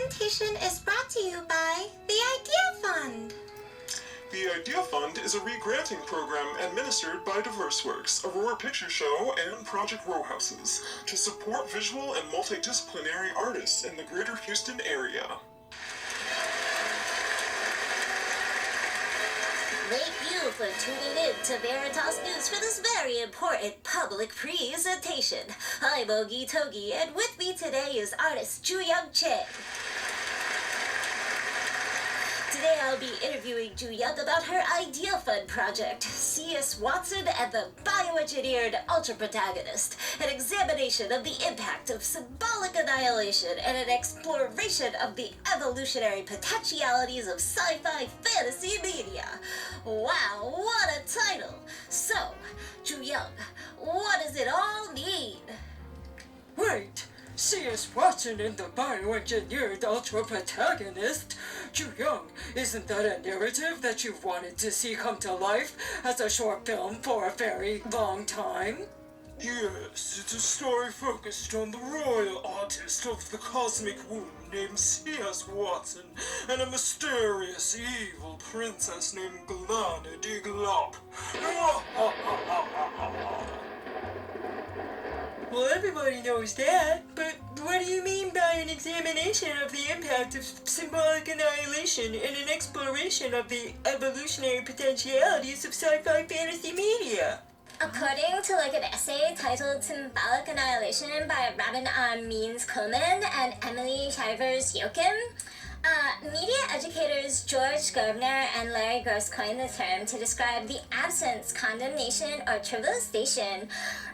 presentation is brought to you by the Ideafund. The Ideafund is a re-granting program administered by DiverseWorks, Aurora Picture Show, and Project Row Houses to support visual and multidisciplinary artists in the greater Houston area. Thank you for tuning in to Veritas News for this very important public presentation. I'm Ogie Togi, and with me today is artist JooYoung Choi. Today I'll be interviewing JooYoung about her Ideafund project, C.S. Watson and the Bioengineered Ultra-Protagonist, an examination of the impact of symbolic annihilation and an exploration of the evolutionary potentialities of sci-fi fantasy media. Wow, what a title! So, JooYoung, what does it all mean? Wait, C.S. Watson and the Bioengineered Ultra-Protagonist? JooYoung, isn't that a narrative that you've wanted to see come to life as a short film for a very long time? Yes, it's a story focused on the royal artist of the cosmic womb named C.S. Watson and a mysterious evil princess named Glana de Glop. Well, everybody knows that, but what do you mean by an examination of the impact of symbolic annihilation and an exploration of the evolutionary potentialities of sci-fi fantasy media? According to an essay titled Symbolic Annihilation by Robin Means Coleman and Emily Shivers-Yoakum, media educators George Gardner and Larry Gross coined the term to describe the absence, condemnation, or trivialization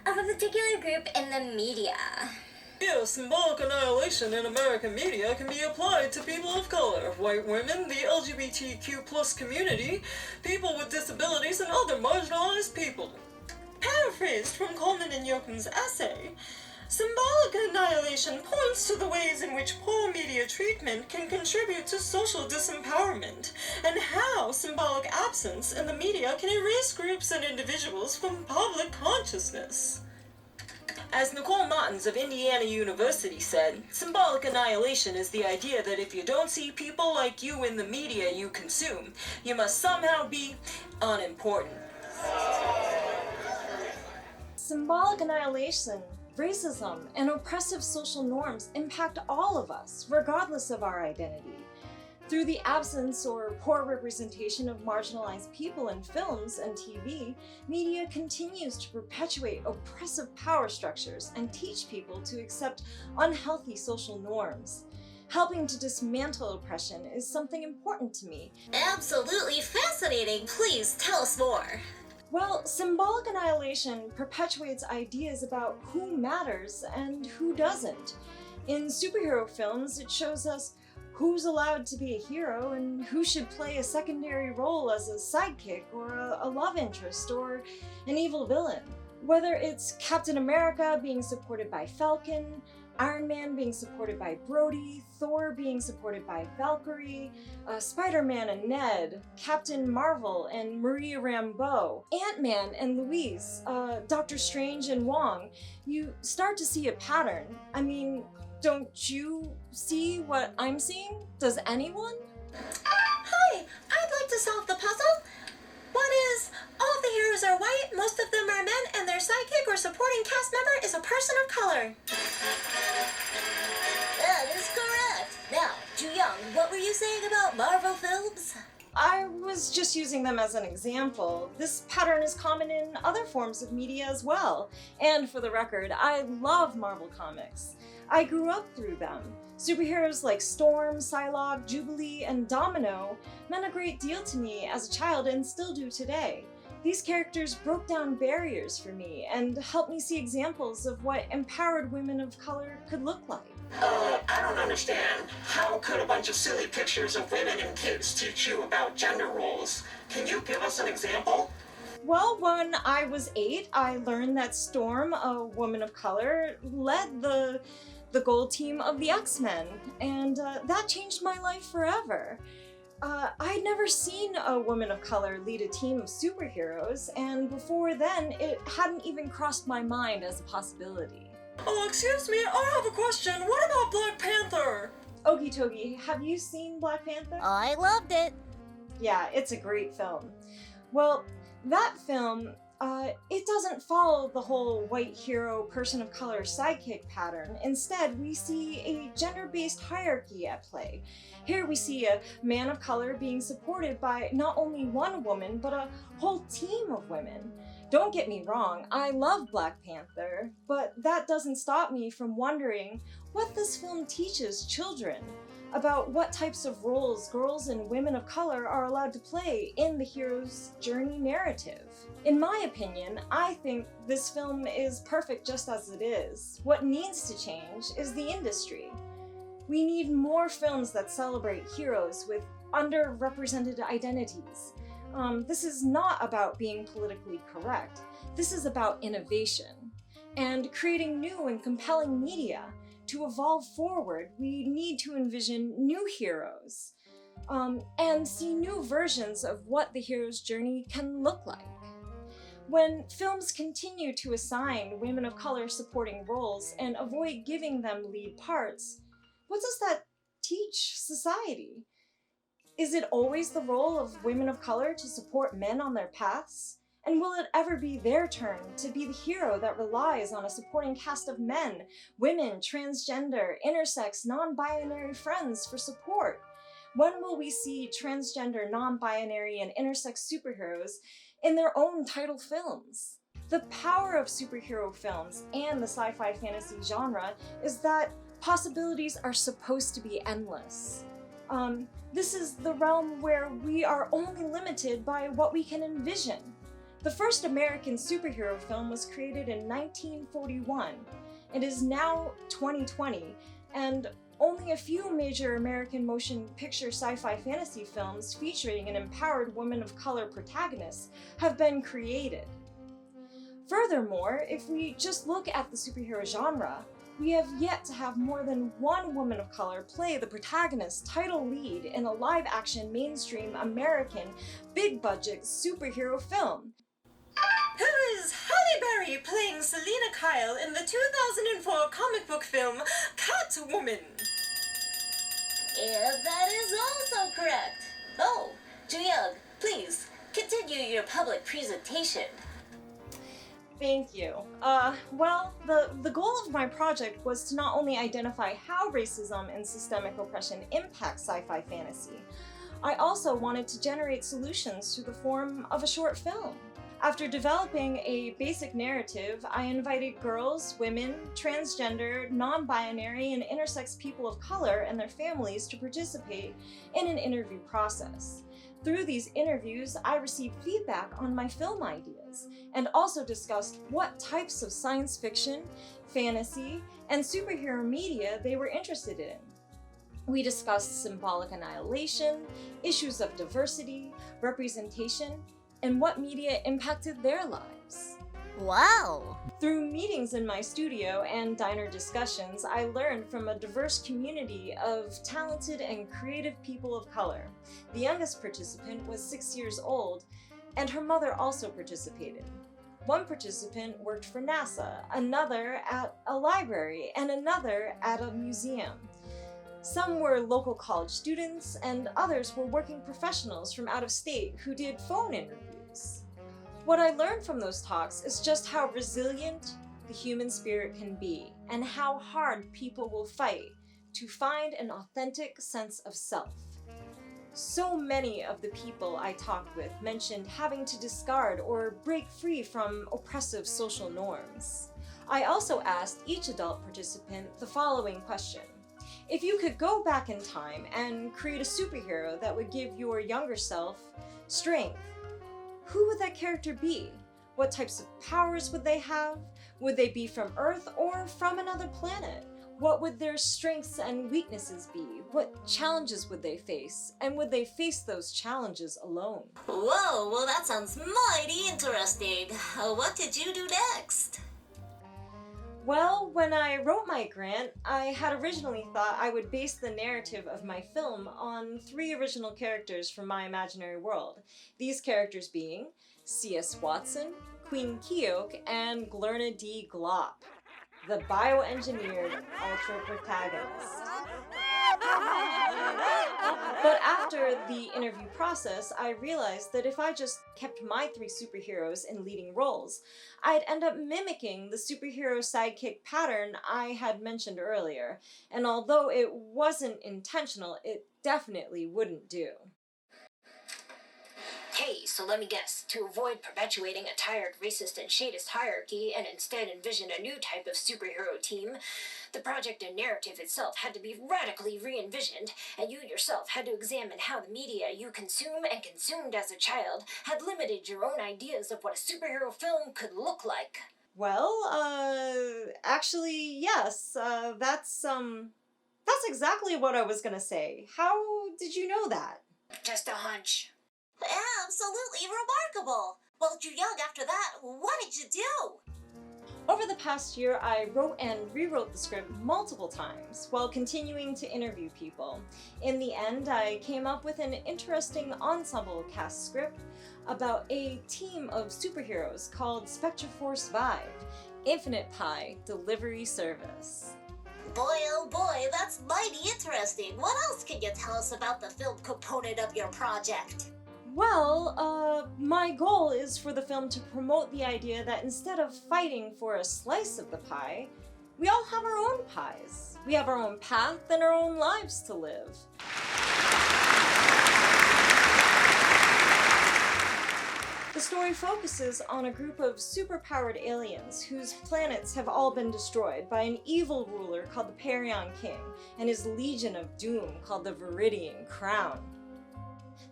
of a particular group in the media. Yeah, symbolic annihilation in American media can be applied to people of color, white women, the LGBTQ+ community, people with disabilities, and other marginalized people. Paraphrased from Coleman and Yoakum's essay, symbolic annihilation points to the ways in which poor media treatment can contribute to social disempowerment, and how symbolic absence in the media can erase groups and individuals from public consciousness. As Nicole Martins of Indiana University said, symbolic annihilation is the idea that if you don't see people like you in the media you consume, you must somehow be unimportant. Symbolic annihilation, racism, and oppressive social norms impact all of us, regardless of our identity. Through the absence or poor representation of marginalized people in films and TV, media continues to perpetuate oppressive power structures and teach people to accept unhealthy social norms. Helping to dismantle oppression is something important to me. Absolutely fascinating. Please tell us more. Well, symbolic annihilation perpetuates ideas about who matters and who doesn't. In superhero films, it shows us who's allowed to be a hero and who should play a secondary role as a sidekick or a love interest or an evil villain. Whether it's Captain America being supported by Falcon, Iron Man being supported by Brody, Thor being supported by Valkyrie, Spider-Man and Ned, Captain Marvel and Maria Rambeau, Ant-Man and Louise, Doctor Strange and Wong, you start to see a pattern. I mean, don't you see what I'm seeing? Does anyone? Hi, I'd like to solve the puzzle. What is, all of the heroes are white, most of them are men, and their sidekick or supporting cast member is a person of color. That is correct. Now, JooYoung, what were you saying about Marvel films? I was just using them as an example. This pattern is common in other forms of media as well. And for the record, I love Marvel comics. I grew up through them. Superheroes like Storm, Psylocke, Jubilee, and Domino meant a great deal to me as a child and still do today. These characters broke down barriers for me and helped me see examples of what empowered women of color could look like. I don't understand. How could a bunch of silly pictures of women and kids teach you about gender roles? Can you give us an example? Well, when I was 8, I learned that Storm, a woman of color, led the gold team of the X-Men, and that changed my life forever. I'd never seen a woman of color lead a team of superheroes, and before then, it hadn't even crossed my mind as a possibility. Oh, excuse me, I have a question. What about Black Panther? Okie dokie, have you seen Black Panther? I loved it. Yeah, it's a great film. Well, that film, it doesn't follow the whole white hero, person of color sidekick pattern. Instead, we see a gender-based hierarchy at play. Here we see a man of color being supported by not only one woman, but a whole team of women. Don't get me wrong, I love Black Panther, but that doesn't stop me from wondering what this film teaches children about what types of roles girls and women of color are allowed to play in the hero's journey narrative. In my opinion, I think this film is perfect just as it is. What needs to change is the industry. We need more films that celebrate heroes with underrepresented identities. This is not about being politically correct. This is about innovation and creating new and compelling media. To evolve forward, we need to envision new heroes and see new versions of what the hero's journey can look like. When films continue to assign women of color supporting roles and avoid giving them lead parts, what does that teach society? Is it always the role of women of color to support men on their paths? And will it ever be their turn to be the hero that relies on a supporting cast of men, women, transgender, intersex, non-binary friends for support? When will we see transgender, non-binary, and intersex superheroes in their own title films? The power of superhero films and the sci-fi fantasy genre is that possibilities are supposed to be endless. This is the realm where we are only limited by what we can envision. The first American superhero film was created in 1941. It is now 2020, and only a few major American motion picture sci-fi fantasy films featuring an empowered woman of color protagonist have been created. Furthermore, if we just look at the superhero genre, we have yet to have more than one woman of color play the protagonist title lead in a live-action mainstream American big-budget superhero film. Who is Halle Berry playing Selena Kyle in the 2004 comic book film Catwoman? And that is also correct. Oh, JooYoung, please, continue your public presentation. Thank you. Well, the goal of my project was to not only identify how racism and systemic oppression impact sci-fi fantasy, I also wanted to generate solutions through the form of a short film. After developing a basic narrative, I invited girls, women, transgender, non-binary, and intersex people of color and their families to participate in an interview process. Through these interviews, I received feedback on my film ideas and also discussed what types of science fiction, fantasy, and superhero media they were interested in. We discussed symbolic annihilation, issues of diversity, representation, and what media impacted their lives. Wow! Through meetings in my studio and diner discussions, I learned from a diverse community of talented and creative people of color. The youngest participant was 6 years old, and her mother also participated. One participant worked for NASA, another at a library, and another at a museum. Some were local college students, and others were working professionals from out of state who did phone interviews. What I learned from those talks is just how resilient the human spirit can be, and how hard people will fight to find an authentic sense of self. So many of the people I talked with mentioned having to discard or break free from oppressive social norms. I also asked each adult participant the following question. If you could go back in time and create a superhero that would give your younger self strength, who would that character be? What types of powers would they have? Would they be from Earth or from another planet? What would their strengths and weaknesses be? What challenges would they face? And would they face those challenges alone? Whoa, well that sounds mighty interesting. What did you do next? Well, when I wrote my grant, I had originally thought I would base the narrative of my film on 3 original characters from my imaginary world. These characters being C.S. Watson, Queen Keok, and Glurna D. Glop, the bioengineered ultra protagonist. But after the interview process, I realized that if I just kept my 3 superheroes in leading roles, I'd end up mimicking the superhero sidekick pattern I had mentioned earlier, and although it wasn't intentional, it definitely wouldn't do. Hey, so let me guess. To avoid perpetuating a tired, racist, and shadist hierarchy and instead envision a new type of superhero team, the project and narrative itself had to be radically re-envisioned, and you yourself had to examine how the media you consume and consumed as a child had limited your own ideas of what a superhero film could look like. Well, actually, yes, that's exactly what I was gonna say. How did you know that? Just a hunch. Absolutely remarkable. Well, JooYoung, after that, what did you do? Over the past year, I wrote and rewrote the script multiple times while continuing to interview people. In the end, I came up with an interesting ensemble cast script about a team of superheroes called Spectra Vive, Infinite Pie Delivery Service. Boy, oh boy, that's mighty interesting. What else can you tell us about the film component of your project? Well, my goal is for the film to promote the idea that instead of fighting for a slice of the pie, we all have our own pies. We have our own path and our own lives to live. The story focuses on a group of superpowered aliens whose planets have all been destroyed by an evil ruler called the Parion King and his Legion of Doom called the Viridian Crown.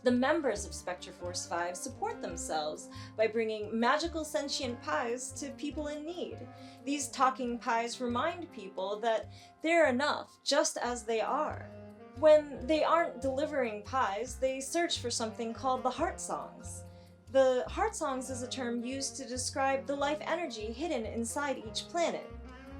The members of Spectra Vive support themselves by bringing magical sentient pies to people in need. These talking pies remind people that they're enough just as they are. When they aren't delivering pies, they search for something called the heart songs. The heart songs is a term used to describe the life energy hidden inside each planet.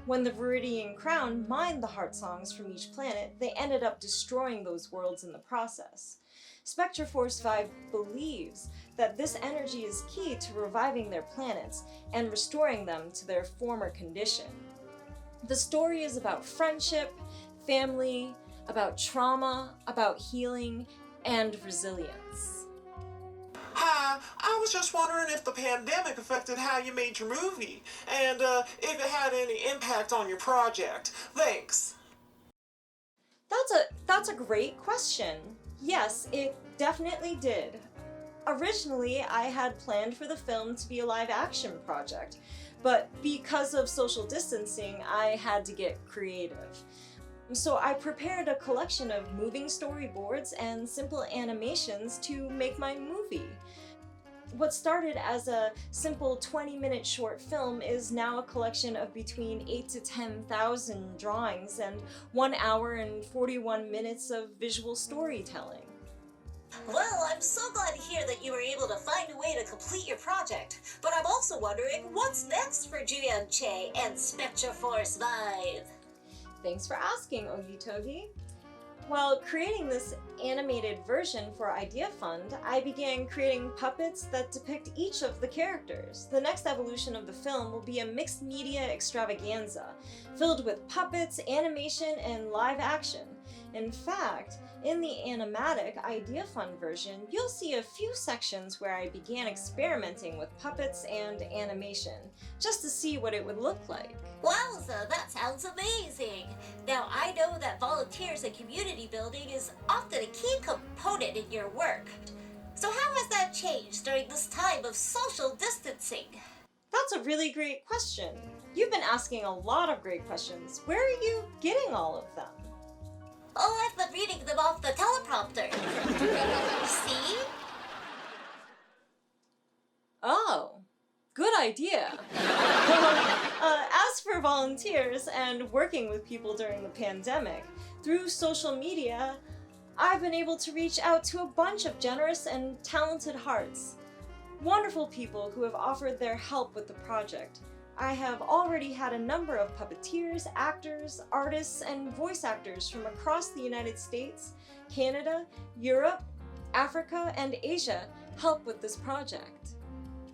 When the Viridian Crown mined the heart songs from each planet, they ended up destroying those worlds in the process. Spectra Vive believes that this energy is key to reviving their planets and restoring them to their former condition. The story is about friendship, family, about trauma, about healing, and resilience. Hi, I was just wondering if the pandemic affected how you made your movie, and if it had any impact on your project. Thanks. That's a great question. Yes, it definitely did. Originally, I had planned for the film to be a live-action project, but because of social distancing, I had to get creative. So I prepared a collection of moving storyboards and simple animations to make my movie. What started as a simple 20-minute short film is now a collection of between 8,000 to 10,000 drawings and 1 hour and 41 minutes of visual storytelling. Well, I'm so glad to hear that you were able to find a way to complete your project, but I'm also wondering what's next for JooYoung Choi and Spectra Vive? Thanks for asking, Ogitogi. While creating this animated version for Ideafund, I began creating puppets that depict each of the characters. The next evolution of the film will be a mixed media extravaganza, filled with puppets, animation, and live action. In fact, in the Animatic Ideafund version, you'll see a few sections where I began experimenting with puppets and animation, just to see what it would look like. Wowza, that sounds amazing! Now, I know that volunteers and community building is often a key component in your work. So how has that changed during this time of social distancing? That's a really great question. You've been asking a lot of great questions. Where are you getting all of them? Oh, I've been reading them off the teleprompter. See? Oh, good idea. As for volunteers and working with people during the pandemic, through social media, I've been able to reach out to a bunch of generous and talented hearts. Wonderful people who have offered their help with the project. I have already had a number of puppeteers, actors, artists, and voice actors from across the United States, Canada, Europe, Africa, and Asia help with this project.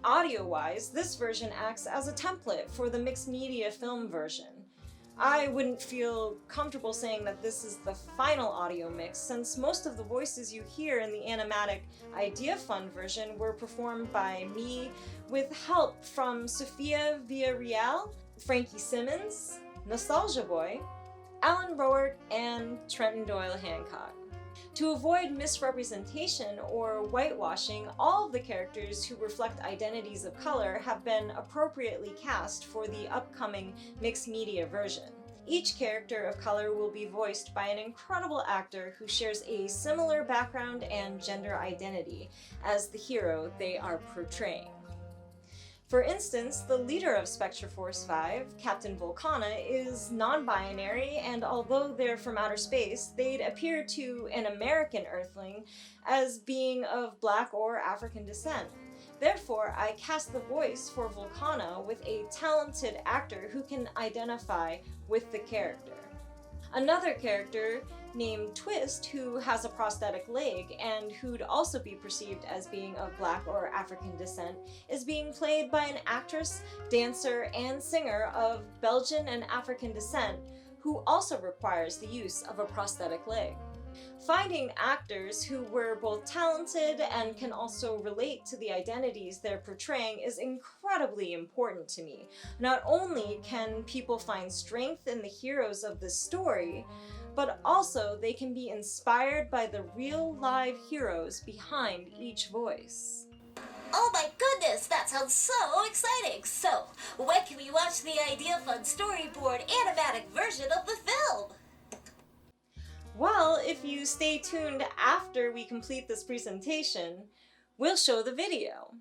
Audio-wise, this version acts as a template for the mixed media film version. I wouldn't feel comfortable saying that this is the final audio mix, since most of the voices you hear in the Animatic Ideafund version were performed by me with help from Sophia Villarreal, Frankie Simmons, Nostalgia Boy, Alan Roark, and Trenton Doyle Hancock. To avoid misrepresentation or whitewashing, all of the characters who reflect identities of color have been appropriately cast for the upcoming mixed media version. Each character of color will be voiced by an incredible actor who shares a similar background and gender identity as the hero they are portraying. For instance, the leader of Spectra Force Vive, Captain Volcana, is non-binary, and although they're from outer space, they'd appear to an American Earthling as being of Black or African descent. Therefore, I cast the voice for Volcana with a talented actor who can identify with the character. Another character named Twist, who has a prosthetic leg and who'd also be perceived as being of Black or African descent, is being played by an actress, dancer, and singer of Belgian and African descent who also requires the use of a prosthetic leg. Finding actors who were both talented and can also relate to the identities they're portraying is incredibly important to me. Not only can people find strength in the heroes of the story, but also they can be inspired by the real live heroes behind each voice. Oh my goodness, that sounds so exciting! So, when can we watch the Ideafund storyboard animatic version of the film? Well, if you stay tuned after we complete this presentation, we'll show the video.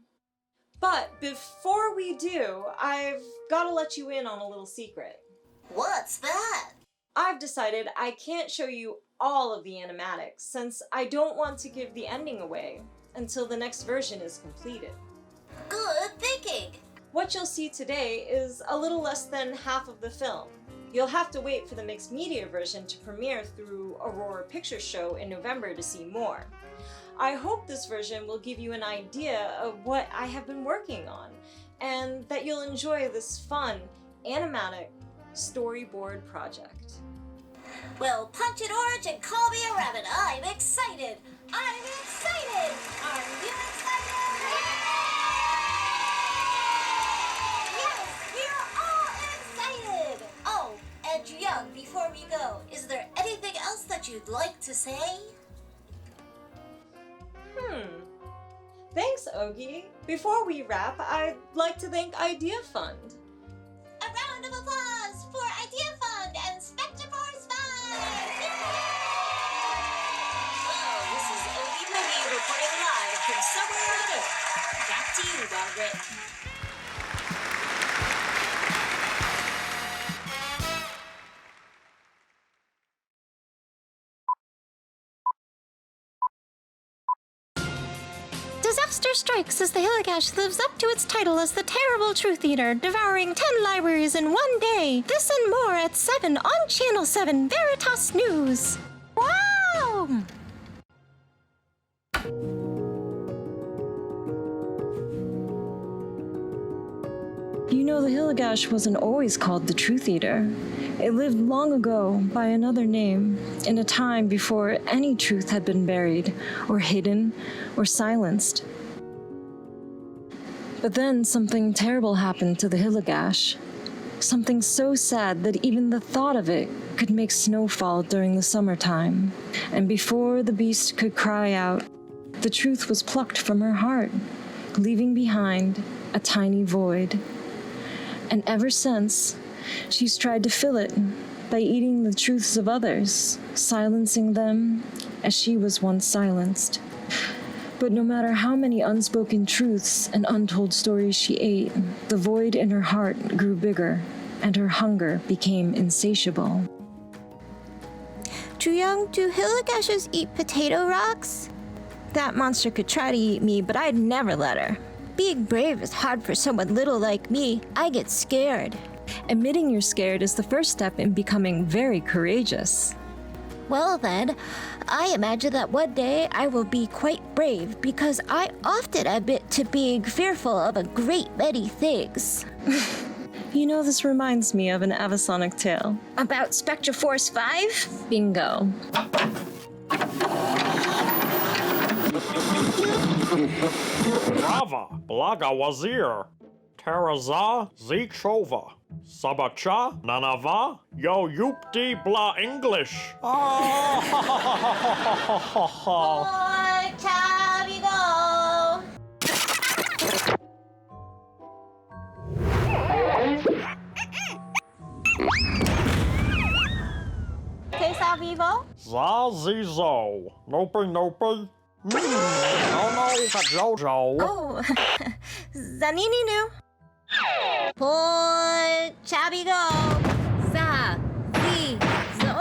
But before we do, I've got to let you in on a little secret. What's that? I've decided I can't show you all of the animatics, since I don't want to give the ending away until the next version is completed. Good thinking! What you'll see today is a little less than half of the film. You'll have to wait for the mixed media version to premiere through Aurora Picture Show in November to see more. I hope this version will give you an idea of what I have been working on, and that you'll enjoy this fun, animatic storyboard project. Well, punch it orange and call me a rabbit. I'm excited! I'm excited! Are you excited? Yes, we're all excited! Oh, and JooYoung, before we go, is there anything else that you'd like to say? Thanks, Ogie. Before we wrap, I'd like to thank Ideafund. A round of applause for Ideafund and Spectra Force Vive! Well, this is Ogie Boogie reporting live from somewhere on Earth. Back to you, Margaret. Disaster strikes as the Hilligash lives up to its title as the terrible truth eater, devouring 10 libraries in one day. This and more at 7 on Channel 7 Veritas News. Wow! You know, the Hilligash wasn't always called the Truth Eater. It lived long ago by another name, in a time before any truth had been buried, or hidden, or silenced. But then something terrible happened to the Hilligash. Something so sad that even the thought of it could make snow fall during the summertime. And before the beast could cry out, the truth was plucked from her heart, leaving behind a tiny void. And ever since, she's tried to fill it by eating the truths of others, silencing them as she was once silenced. But no matter how many unspoken truths and untold stories she ate, the void in her heart grew bigger, and her hunger became insatiable. JooYoung, do Hilligashes eat potato rocks? That monster could try to eat me, but I'd never let her. Being brave is hard for someone little like me. I get scared. Admitting you're scared is the first step in becoming very courageous. Well then, I imagine that one day I will be quite brave because I often admit to being fearful of a great many things. You know, this reminds me of an Avasonic tale. About Spectra Force 5? Bingo. Brava, Blaga Wazir, Teraza Zichova, Sabacha, Nanava, Yo Yupti Bla English. Boy, tabby go. Que Vivo? Zazizo, Nope. No, Jojo. Oh, Zanini nu. Boy, tabby go. Za, zi, zo.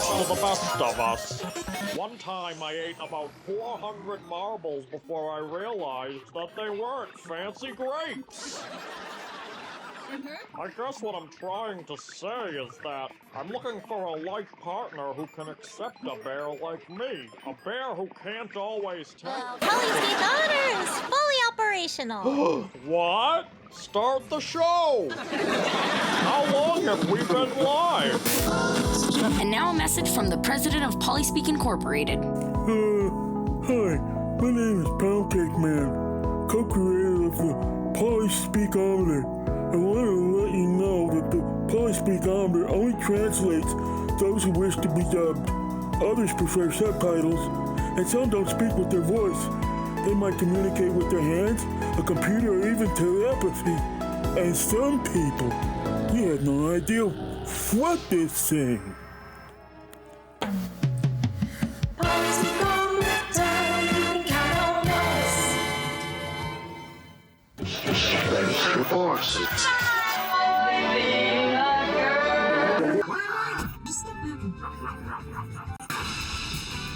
To the best of us. One time I ate about 400 marbles before I realized that they weren't fancy grapes. I guess what I'm trying to say is that I'm looking for a life partner who can accept a bear like me. A bear who can't always tell. Polyspeed Honor is fully operational. What? Start the show! How long have we been live? And now a message from the president of Polyspeak Incorporated. Hi, my name is Poundcake Man, co-creator of the Polyspeakometer. I want to let you know that the Polyspeakometer only translates those who wish to be dubbed. Others prefer subtitles, and some don't speak with their voice. They might communicate with their hands, a computer, or even telepathy. And some people, you have no idea what they're saying.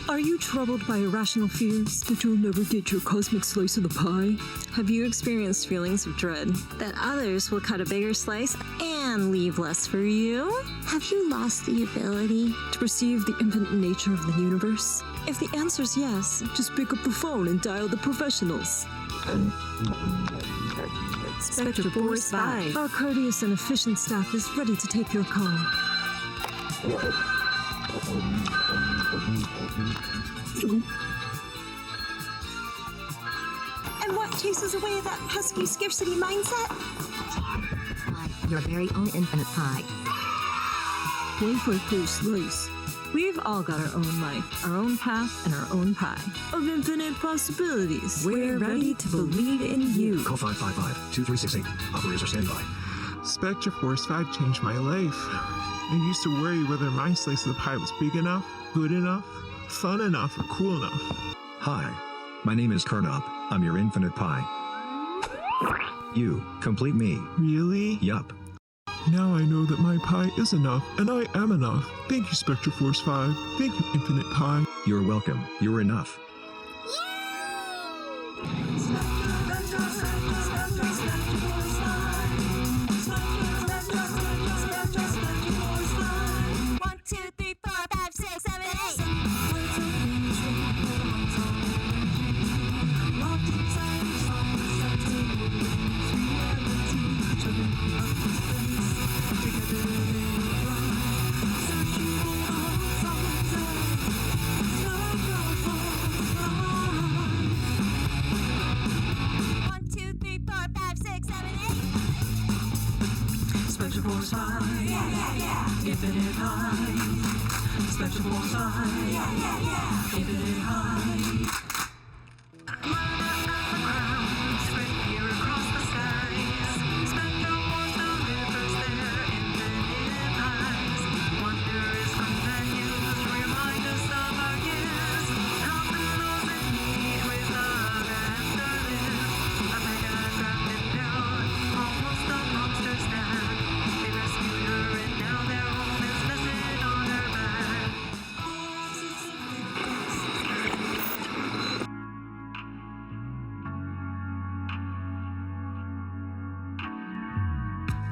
Are you troubled by irrational fears that you'll never get your cosmic slice of the pie? Have you experienced feelings of dread that others will cut a bigger slice and leave less for you? Have you lost the ability To perceive the infinite nature of the universe? If the answer's yes, just pick up the phone and dial the professionals. Spectra Force 5. Our courteous and efficient staff is ready to take your call. and what chases away that pesky scarcity mindset? Your very own infinite pie. One for per slice. We've all got our own life, our own path, and our own pie. Of infinite possibilities. We're ready to believe in you. Call 555-2368. Operators are standby. Spectra Force 5 changed my life. I used to worry whether my slice of the pie was big enough, good enough, fun enough, or cool enough. Hi, my name is Kernop. I'm your infinite pie. You complete me. Really? Yup. Now I know that my pie is enough, and I am enough. Thank you, Spectra Force 5. Thank you, Infinite Pie. You're welcome. You're enough. Spectra Force 5, infinite high. Spectra Force 5, infinite high. Spread here across the skies. Spectra Force delivers their infinite highs. Wondrous companions remind us of our years. Helping those in need with love and service. A mega grafted down, almost a monster snack. They rescued her and now their home is blessed on her back.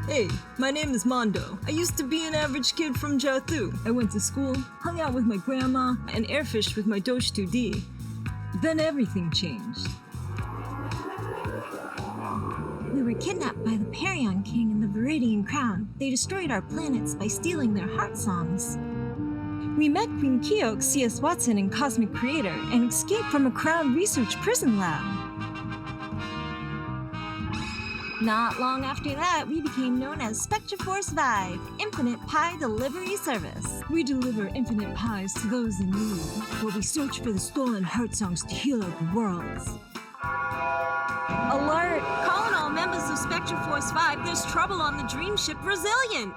Hey, my name is Mondo. I used to be an average kid from Jiathu. I went to school, hung out with my grandma, and airfished with my Doge 2D. Then everything changed. We were kidnapped by the Perion King and the Viridian Crown. They destroyed our planets by stealing their heart songs. We met Queen Keok, C.S. Watson, and Cosmic Creator, and escaped from a Crown Research prison lab. Not long after that, we became known as Spectra Force Vive, Infinite Pie Delivery Service. We deliver infinite pies to those in need, while we search for the stolen heart songs to heal our worlds. Alert! Calling all members of Spectra Force 5, there's trouble on the dream ship Resilient!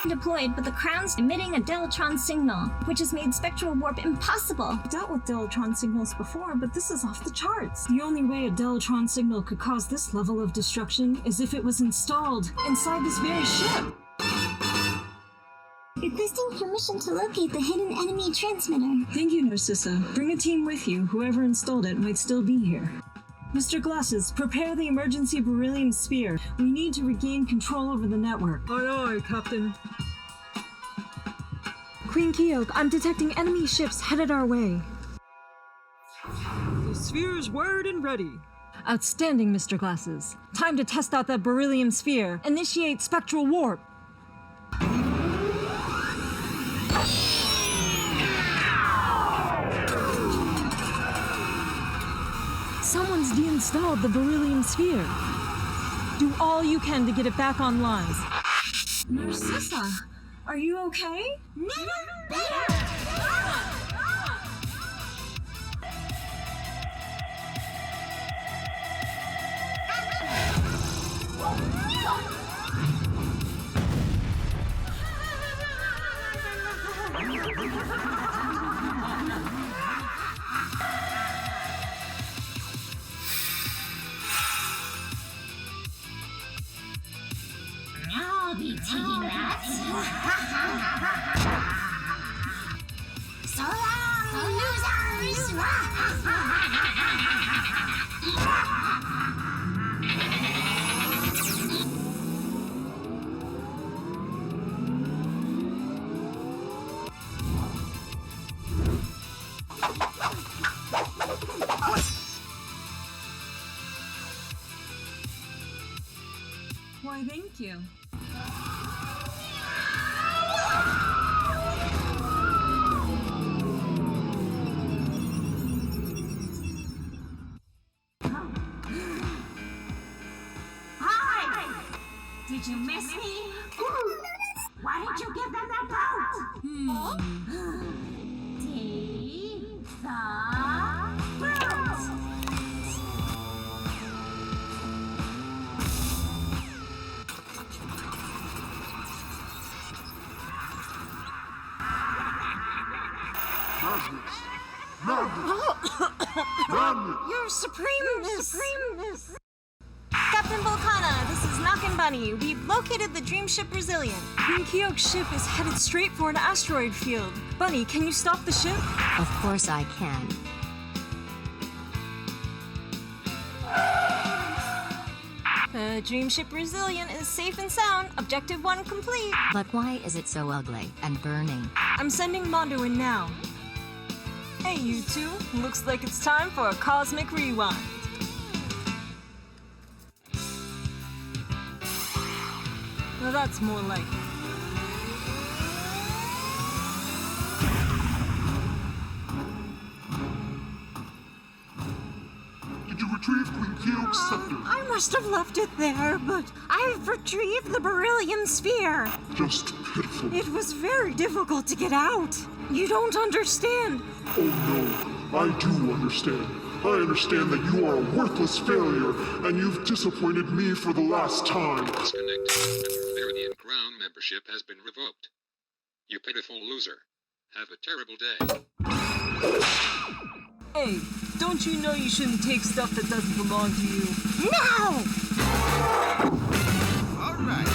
Deployed, but the Crown's emitting a Deltron signal, which has made spectral warp impossible. I've dealt with Deltron signals before, but this is off the charts. The only way a Deltron signal could cause this level of destruction is if it was installed inside this very ship. Requesting permission to locate the hidden enemy transmitter. Thank you, Narcissa. Bring a team with you. Whoever installed it might still be here. Mr. Glasses, prepare the emergency beryllium sphere. We need to regain control over the network. Aye, aye, Captain. Queen Keok, I'm detecting enemy ships headed our way. The sphere is wired and ready. Outstanding, Mr. Glasses. Time to test out that beryllium sphere. Initiate spectral warp. Someone's deinstalled the beryllium sphere. Do all you can to get it back online. Narcissa, are you okay? Never better! I'll be taking that. So long, losers! Why, thank you. Hi! Did you miss me? Why didn't you give them that vote? Take the vote! Your Supremeness! Captain Volcana, this is Knock and Bunny. We've located the dream ship Resilient. Queen Keok's ship is headed straight for an asteroid field. Bunny, can you stop the ship? Of course I can. The dream ship Resilient is safe and sound. Objective 1 complete. But why is it so ugly and burning? I'm sending Mondo in now. Hey, you two. Looks like it's time for a cosmic rewind. Well, that's more like it. Did you retrieve Queen Keok's scepter? I must have left it there, but I've retrieved the beryllium sphere. Just pitiful. It was very difficult to get out. You don't understand. Oh no, I do understand. I understand that you are a worthless failure, and you've disappointed me for the last time. Disconnected, and your Viridian Crown membership has been revoked. You pitiful loser. Have a terrible day. Hey, don't you know you shouldn't take stuff that doesn't belong to you? No! All right.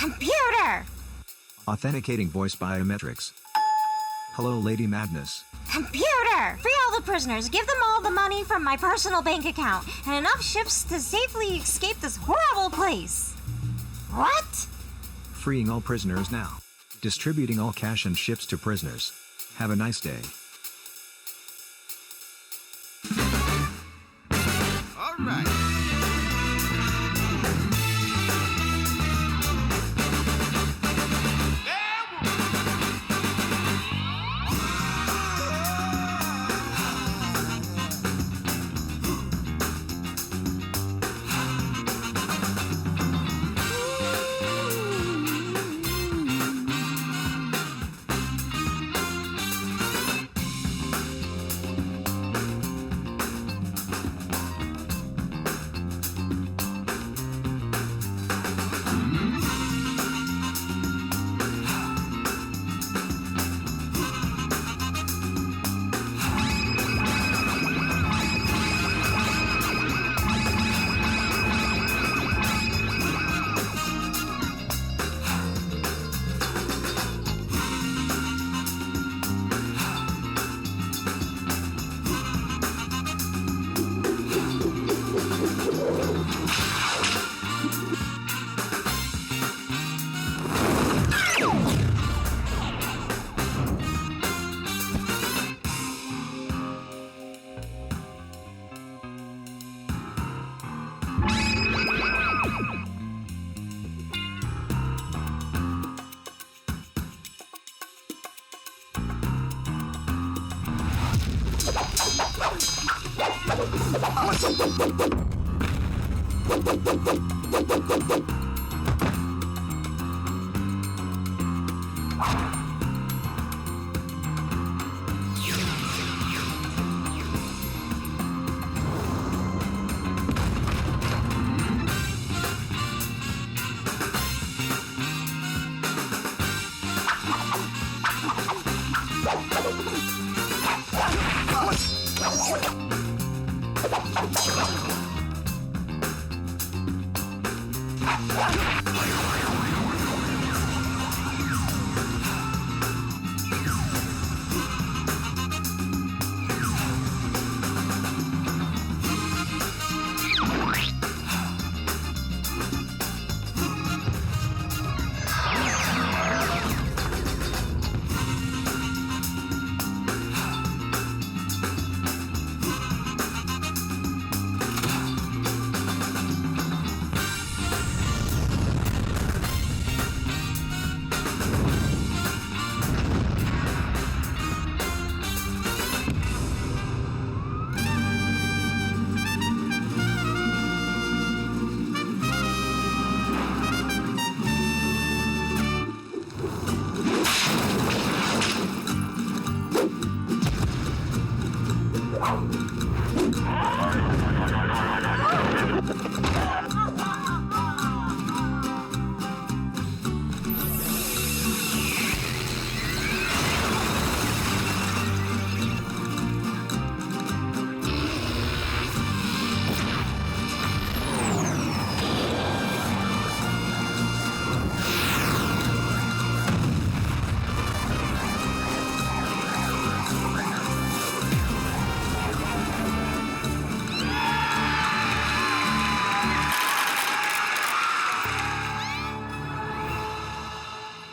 Computer! Authenticating voice biometrics. Hello, Lady Madness. Computer! Free all the prisoners, give them all the money from my personal bank account, and enough ships to safely escape this horrible place. What? Freeing all prisoners now. Distributing all cash and ships to prisoners. Have a nice day. All right.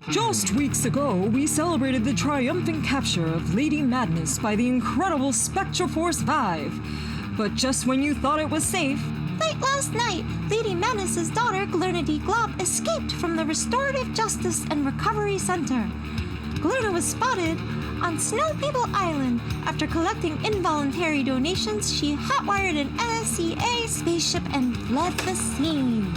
Just weeks ago, we celebrated the triumphant capture of Lady Madness by the incredible Spectra Force Vive. But just when you thought it was safe, Late last night, Lady Madness's daughter, Glurnady Glop, escaped from the Restorative Justice and Recovery Center. Glurna was spotted on Snow People Island. After collecting involuntary donations, she hotwired an NSCA spaceship and fled the scene.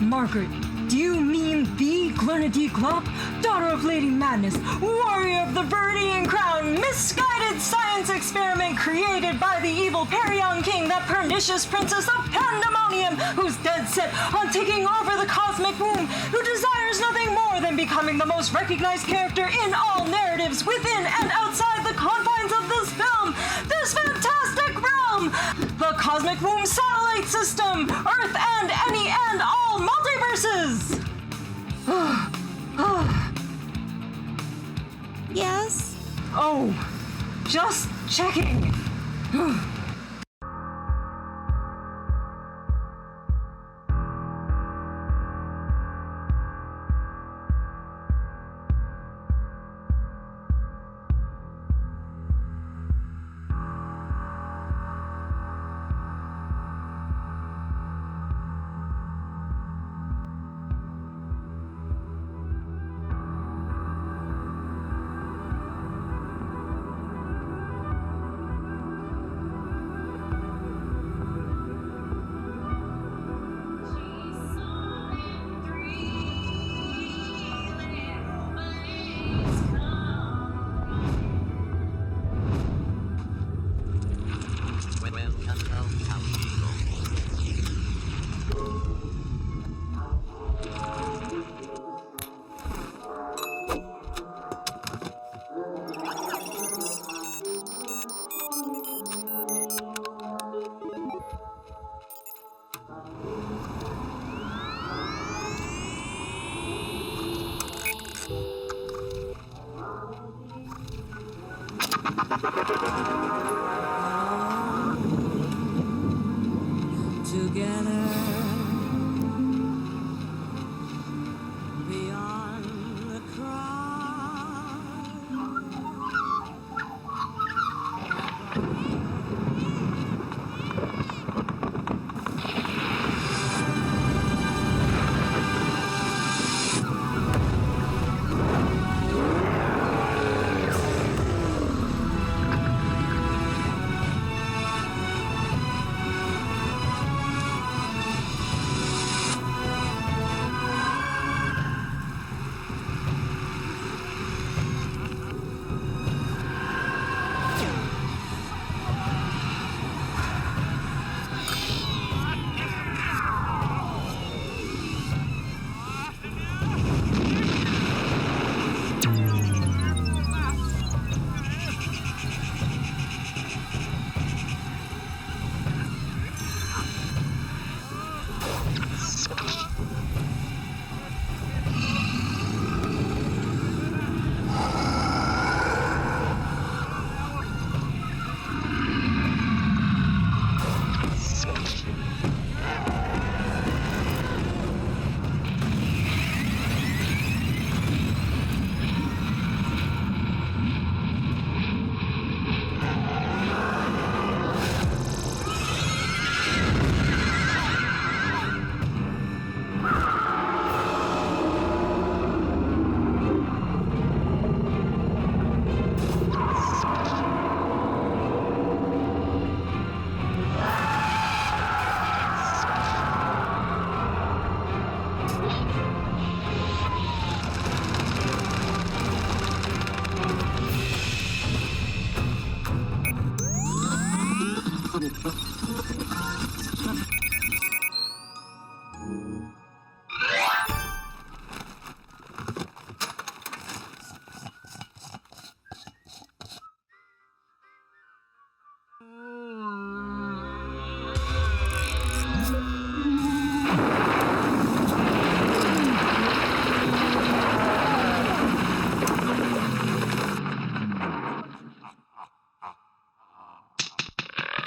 Margaret, do you mean the Glurnady Glop, daughter of Lady Madness, warrior of the Viridian Crown, misguided science experiment created by the evil Perion King, that pernicious princess of Pandemonium, who's dead set on taking over the cosmic womb, who desires nothing more more than becoming the most recognized character in all narratives within and outside the confines of this film, this fantastic realm, the Cosmic Womb Satellite System, Earth and any and all multiverses! Yes? Oh, just checking. Together beyond the crowd.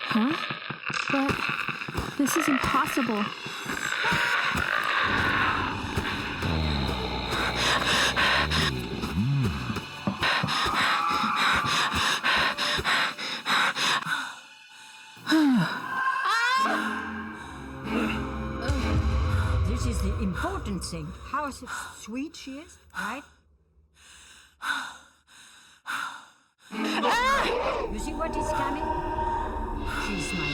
Huh? But this is impossible. This is the important thing. How sweet she is, right? You see what is coming? She's my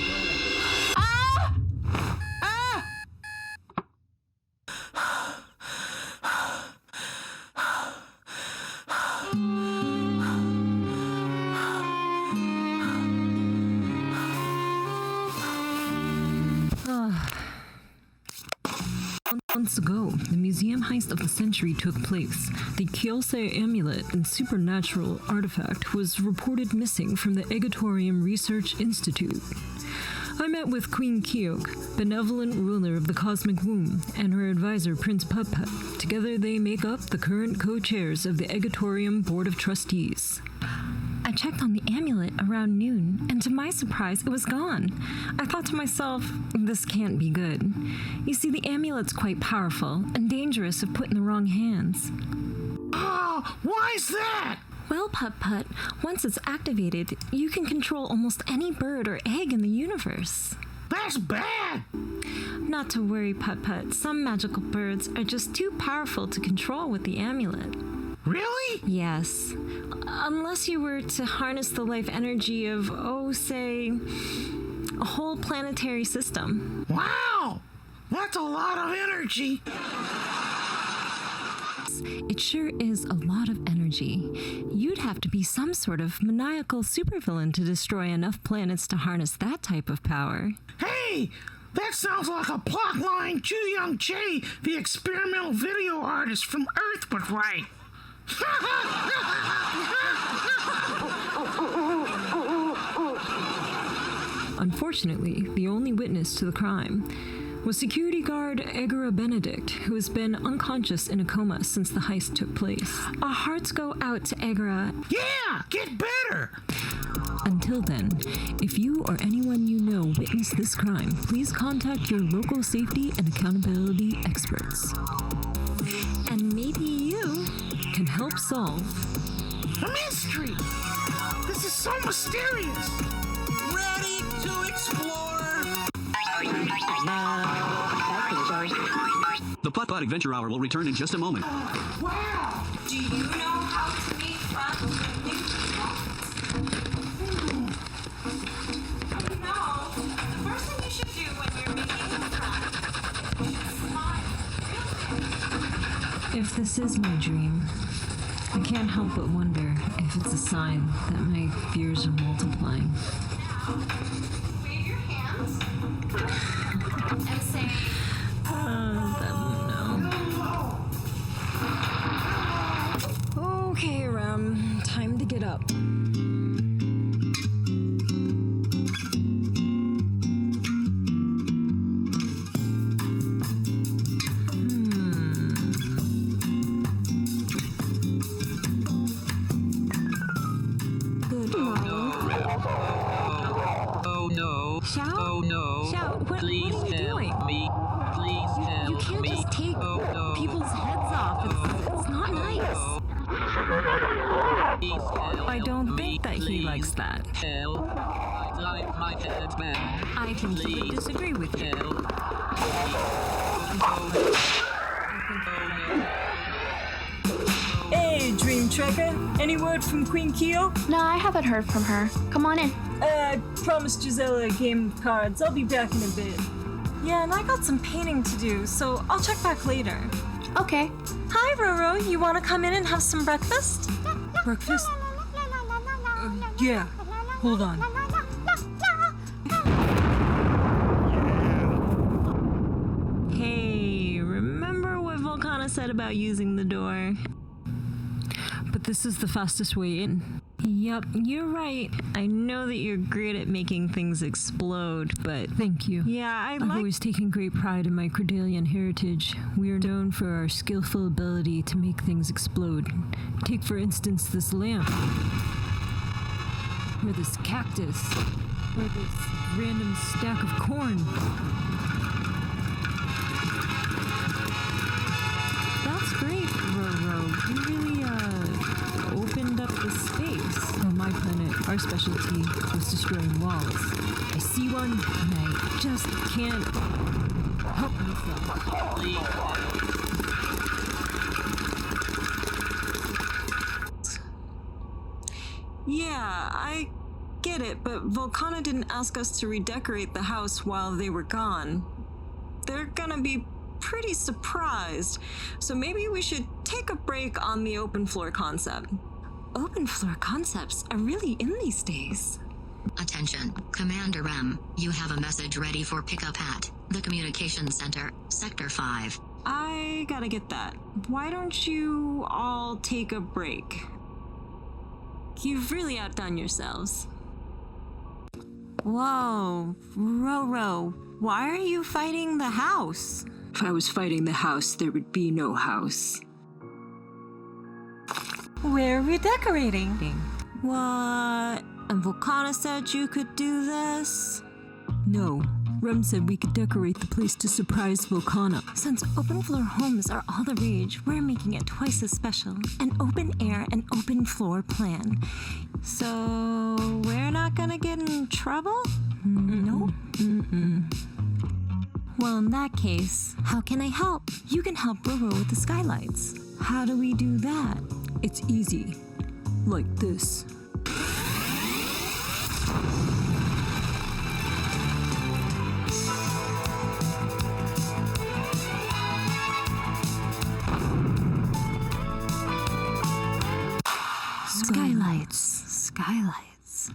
Months ago, the museum heist of the century took place. The Kyosei amulet and supernatural artifact was reported missing from the Egatorium Research Institute. I met with Queen Kyok, benevolent ruler of the cosmic womb, and her advisor Prince Put-Put. Together they make up the current co-chairs of the Egatorium Board of Trustees. I checked on the amulet around noon, and to my surprise, it was gone. I thought to myself, this can't be good. You see, the amulet's quite powerful and dangerous if put in the wrong hands. Oh, why is that? Well, Put-Put, once it's activated, you can control almost any bird or egg in the universe. That's bad! Not to worry, Put-Put. Some magical birds are just too powerful to control with the amulet. Really? Yes. Unless you were to harness the life energy of, say, a whole planetary system. Wow! That's a lot of energy! It sure is a lot of energy. You'd have to be some sort of maniacal supervillain to destroy enough planets to harness that type of power. Hey! That sounds like a plotline JooYoung Choi, the experimental video artist from Earth, would write. Unfortunately, the only witness to the crime was security guard Egara Benedict, who has been unconscious in a coma since the heist took place. Our hearts go out to Egara. Yeah, get better! Until then, if you or anyone you know witnessed this crime, please contact your local safety and accountability experts. And maybe you can help solve a mystery! This is so mysterious! Ready to explore! The Putt-Putt Adventure Hour will return in just a moment. Wow! Do you know how to make friends with new people? No. The first thing you should do when you're making a friend is smile. If this is my dream, I can't help but wonder if it's a sign that my fears are multiplying. Wave your hands and say, Okay, time to get up. Good morning. Oh no. Shout? Oh no. Shout? What are you doing? Help me. Please help You can't me. just take people's heads off. It's not nice. I don't think that he likes that. Help. I'd like my head back. I think he would disagree with you. Hey, Dream Trekker. Any word from Queen Kyo? No, I haven't heard from her. Come on in. I promised Gisela a game of cards. I'll be back in a bit. Yeah, and I got some painting to do, so I'll check back later. Okay. Hi, Roro. You want to come in and have some breakfast? Breakfast? Yeah. Hold on. Hey, remember what Volcana said about using the door? But this is the fastest way in. Yup, you're right. I know that you're great at making things explode, but thank you. Yeah, I've always taken great pride in my Cordelian heritage. We are known for our skillful ability to make things explode. Take, for instance, this lamp. Or this cactus. Or this random stack of corn. That's great, Roro. You really, opened up the space. On my planet, our specialty was destroying walls. I see one, and I just can't help myself. Yeah, I get it, but Volcana didn't ask us to redecorate the house while they were gone. They're gonna be pretty surprised, so maybe we should take a break on the open floor concept. Open floor concepts are really in these days. Attention, Commander M. You have a message ready for pickup at the Communications Center, Sector 5. I gotta get that. Why don't you all take a break? You've really outdone yourselves. Whoa, Roro, why are you fighting the house? If I was fighting the house, there would be no house. We're redecorating. What? And Volcana said you could do this? No. Rem said we could decorate the place to surprise Volcana. Since open floor homes are all the rage, we're making it twice as special. An open air and open floor plan. So we're not gonna get in trouble? Nope. Well, in that case, How can I help? You can help Roro with the skylights. how do we do that? It's easy. Like this. Skylights.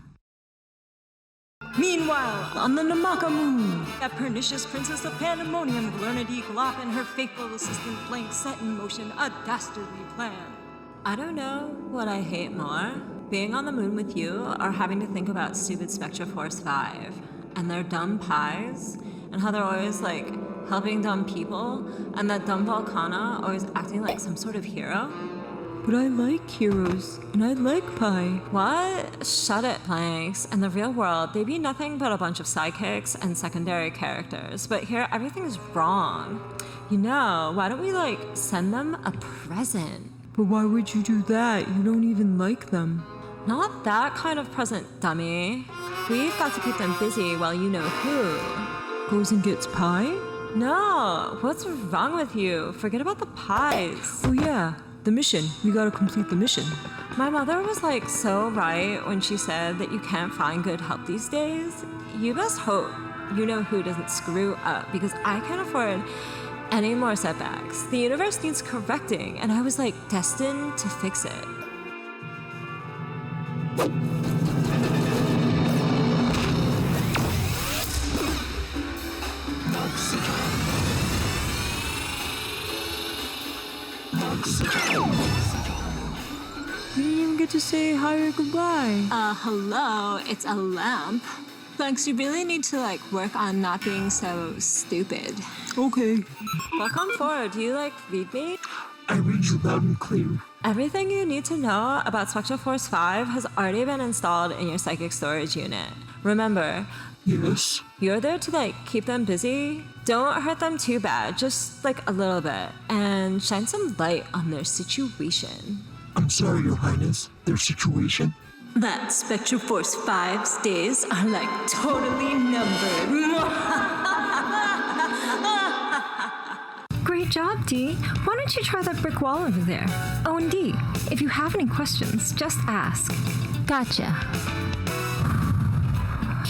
Meanwhile, on the Namaka moon, that pernicious princess of pandemonium, Glernady Glop, and her faithful assistant Blank set in motion a dastardly plan. I don't know what I hate more, being on the moon with you or having to think about stupid Spectra Force 5 and their dumb pies and how they're always like helping dumb people and that dumb Volcana always acting like some sort of hero. But I like heroes, and I like pie. What? Shut it, Planks. In the real world, they'd be nothing but a bunch of sidekicks and secondary characters. But here, everything's wrong. You know, why don't we, like, send them a present? But why would you do that? You don't even like them. Not that kind of present, dummy. We've got to keep them busy while you know who. Goes and gets pie? No, what's wrong with you? Forget about the pies. Oh yeah, the mission. We gotta complete the mission. My mother was like so right when she said that you can't find good help these days. You best hope you know who doesn't screw up because I can't afford any more setbacks. The universe needs correcting and I was like destined to fix it. We didn't even get to say hi or goodbye. Hello, it's a lamp. Thanks, you really need to like work on not being so stupid. Okay. Welcome forward. Do you like read me? I read you loud and clear. Everything you need to know about Spectra Force 5 has already been installed in your psychic storage unit. Remember, Yes. you're there to like keep them busy. Don't hurt them too bad, just like a little bit, and shine some light on their situation. I'm sorry, Your Highness. Their situation? That Spectra Force 5's days are like totally numbered. Great job, Dee. Why don't you try that brick wall over there? Oh, and Dee, if you have any questions, just ask. Gotcha.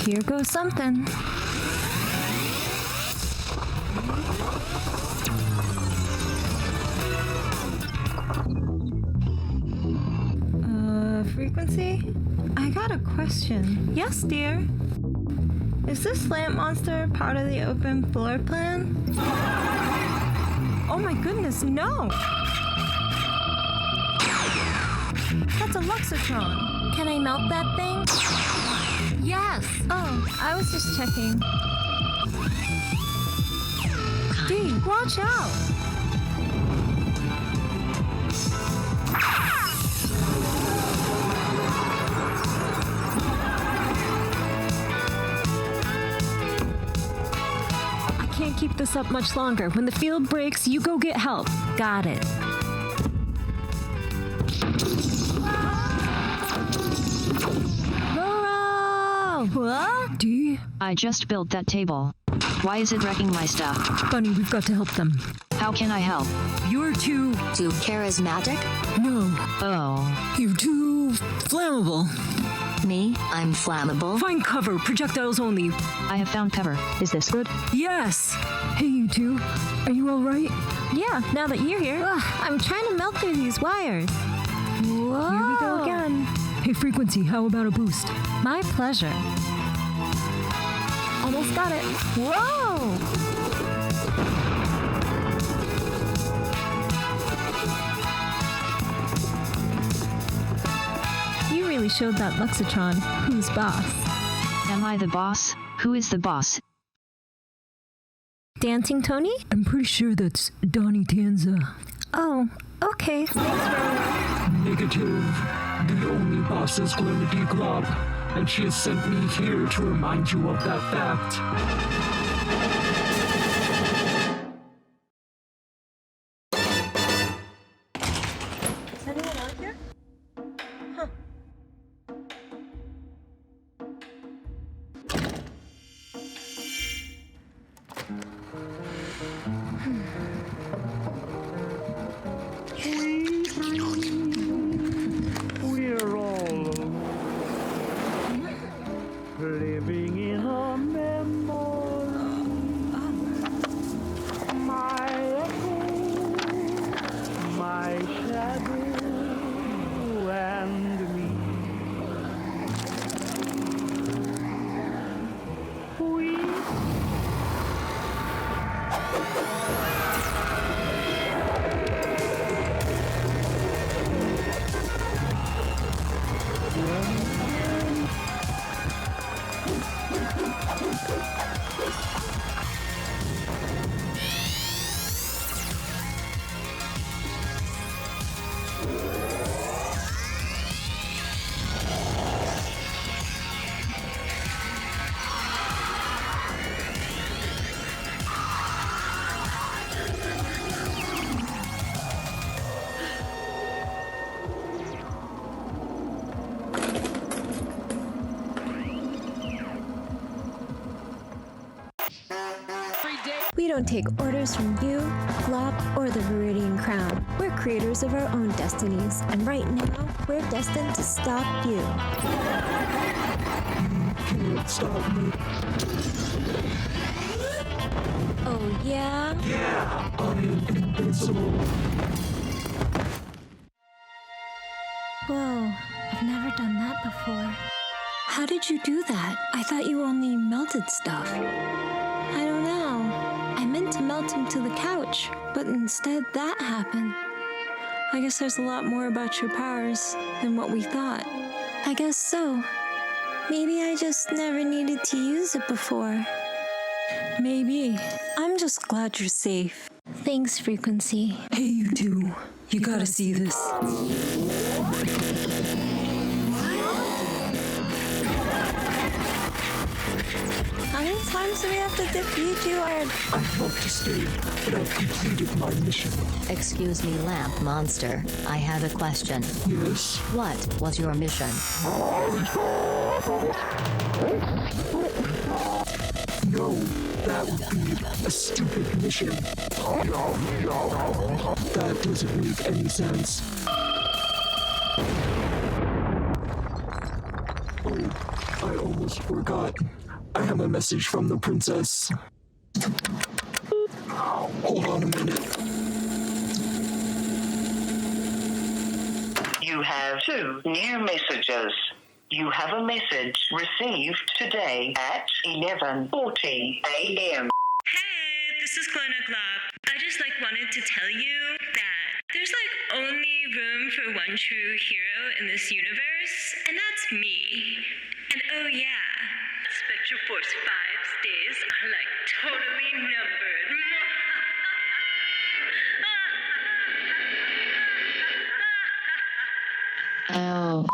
Here goes something. Frequency? I got a question. Yes, dear. Is this lamp monster part of the open floor plan? Oh my goodness, no! That's a Luxotron. Can I melt that thing? Yes. Oh, I was just checking. Dee, watch out! Can't keep this up much longer. When the field breaks, you go get help. Got it. Roro! What? Dee? I just built that table. Why is it wrecking my stuff? Bunny, we've got to help them. How can I help? You're too charismatic? No. Oh. You're too flammable. Me? I'm flammable? Find cover. Projectiles only. I have found cover. Is this good? Yes. Hey, you two. Are you all right? Yeah, now that you're here. Ugh, I'm trying to melt through these wires. Whoa. Here we go again. Hey, Frequency, how about a boost? My pleasure. Almost got it. Whoa! showed that Lexitron, who's boss. Am I the boss? Who is the boss? Dancing Tony? I'm pretty sure that's Donnie Tanza. Oh, okay. Negative. The only boss is Glenity Glop, and she has sent me here to remind you of that fact. Is anyone on here? Huh. We're all living in a memory. My echo, my shadow, and me. We don't take orders from you, Glop, or the Viridian Crown. We're creators of our own destinies, and right now, we're destined to stop you. Can't stop me. Oh, yeah? Yeah, I am invincible. Whoa, I've never done that before. How did you do that? I thought you only melted stuff. I don't know. I meant to melt him to the couch, but instead that happened. I guess there's a lot more about your powers than what we thought. I guess so. Maybe I just never needed to use it before. Maybe. I'm just glad you're safe. Thanks, Frequency. Hey, you two. You gotta see this. How many times do we have to defeat you, Ard? I'd love to stay, but I've completed my mission. Excuse me, lamp monster. I have a question. Yes? What was your mission? No, that would be a stupid mission. That doesn't make any sense. Oh, I almost forgot. I have a message from the princess. Hold on a minute. You have 2 new messages. You have a message received today at 11:40 a.m. Hey, this is Glenna Glop. I just wanted to tell you that there's only room for one true hero in this universe, and that's me. And oh yeah, Spectra Force 5's days are totally numbered. Oh.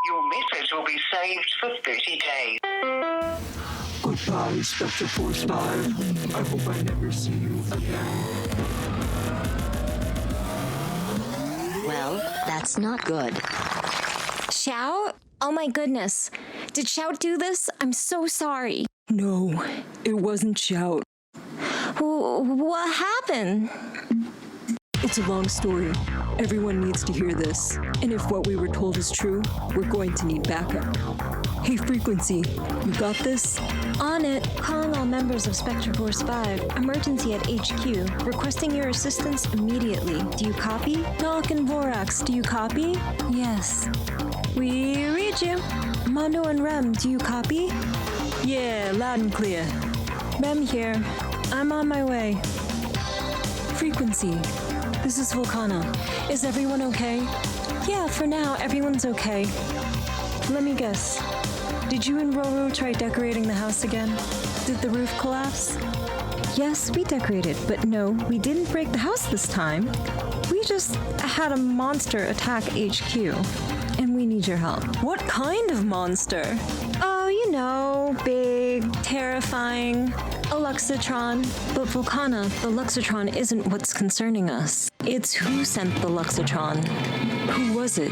Your message will be saved for 30 days. Goodbye, Spectra Force 5. I hope I never see you again. Well, that's not good. Shout? Oh my goodness. Did Shout do this? I'm so sorry. No, it wasn't Shout. What happened? It's a long story. Everyone needs to hear this. And if what we were told is true, we're going to need backup. Hey, Frequency, you got this? On it. Calling all members of Spectra Force 5. Emergency at HQ. Requesting your assistance immediately. Do you copy? Nock and Vorax, do you copy? Yes. We read you. Mondo and Rem, do you copy? Yeah, loud and clear. Rem here. I'm on my way. Frequency, this is Volcana. Is everyone okay? Yeah, for now, everyone's okay. Let me guess. Did you and Roro try decorating the house again? Did the roof collapse? Yes, we decorated, but no, we didn't break the house this time. We just had a monster attack HQ, and we need your help. What kind of monster? Oh, you know, big, terrifying, a Luxotron. But Volcana, the Luxotron isn't what's concerning us. It's who sent the Luxotron. Who was it?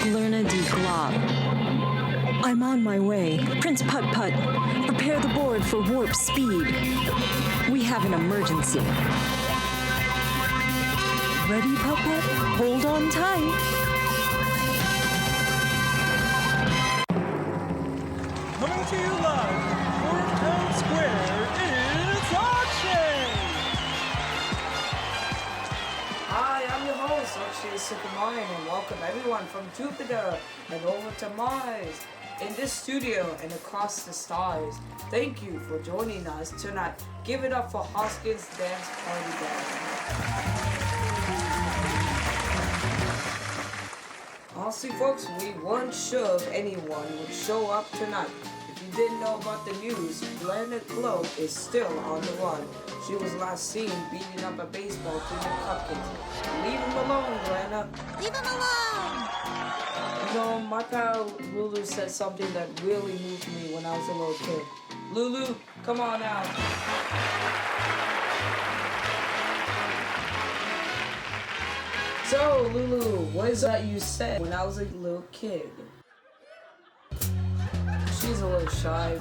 Glerna D. Glob. I'm on my way. Prince Putt Putt, prepare the board for warp speed. We have an emergency. Ready, Putt Putt? Hold on tight. Coming to you live from Town Square, it's Akshay! Hi, I'm your host, Akshay Sukumaran, and welcome everyone from Jupiter and over to Mars. In this studio and across the stars, thank you for joining us tonight. Give it up for Hoskins Dance Party Band. Honestly, folks, we weren't sure if anyone would show up tonight. If you didn't know about the news, Glenna Globe is still on the run. She was last seen beating up a baseball team in cupcakes. Leave him alone, Glenna. Leave him alone! You know, my pal Lulu said something that really moved me when I was a little kid. Lulu, come on out. So, Lulu, what is that you said when I was a little kid? She's a little shy.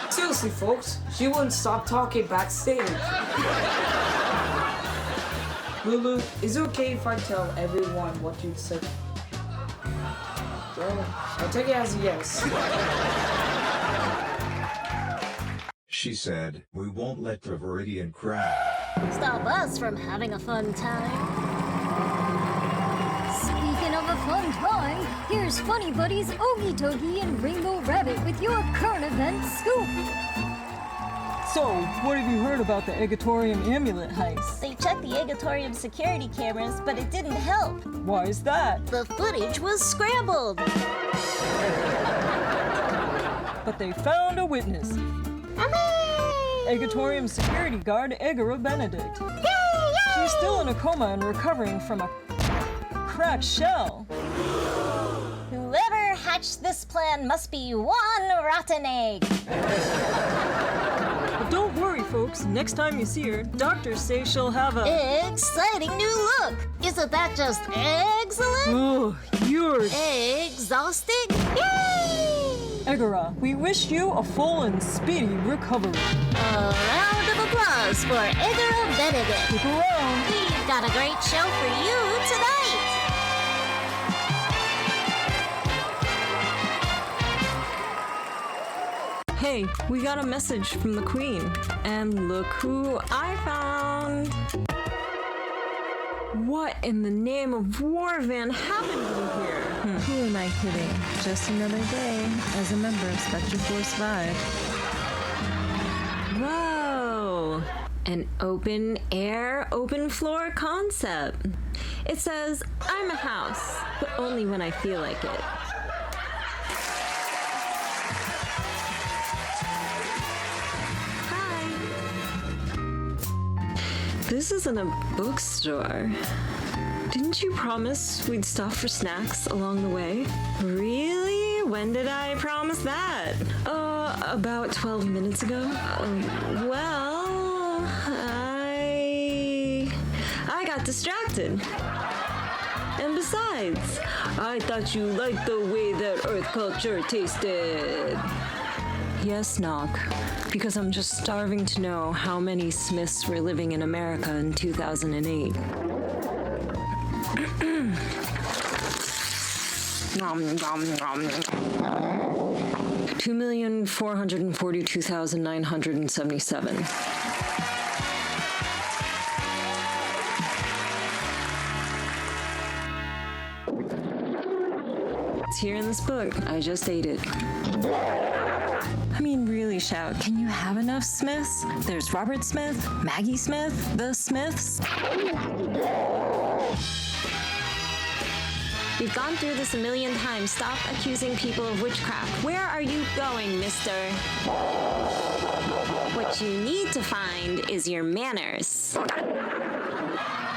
Seriously, folks, she wouldn't stop talking backstage. Lulu, is it okay if I tell everyone what you said? Well, I'll take it as a yes. She said, we won't let the Viridian crash. Stop us from having a fun time. Speaking of a fun time, here's Funny Buddies Ogie Dogie and Rainbow Rabbit with your current event scoop. So, what have you heard about the Egatorium amulet heist? They checked the Egatorium security cameras, but it didn't help. Why is that? The footage was scrambled. But they found a witness. Egatorium security guard Egara Benedict. Yay! She's still in a coma and recovering from a cracked shell. Whoever hatched this plan must be one rotten egg. But don't worry, folks. Next time you see her, doctors say she'll have a exciting new look. Isn't that just excellent? Oh, you're exhausting. Yay! Egara, we wish you a full and speedy recovery. A round of applause for Egara Benedict. Stick around. We've got a great show for you tonight. Hey, we got a message from the Queen. And look who I found. What in the name of war van happened to you here? Who am I kidding? Just another day as a member of Spectra Force Vive. Whoa! An open air, open floor concept. It says, I'm a house, but only when I feel like it. This isn't a bookstore. Didn't you promise we'd stop for snacks along the way? Really? When did I promise that? About 12 minutes ago. Well, I got distracted. And besides, I thought you liked the way that Earth culture tasted. Yes, Knock. Because I'm just starving to know how many Smiths were living in America in 2008. 2,442,977. It's here in this book. I just ate it. I mean, really, Shout, can you have enough Smiths? There's Robert Smith, Maggie Smith, the Smiths. We've gone through this a million times. Stop accusing people of witchcraft. Where are you going, mister? What you need to find is your manners.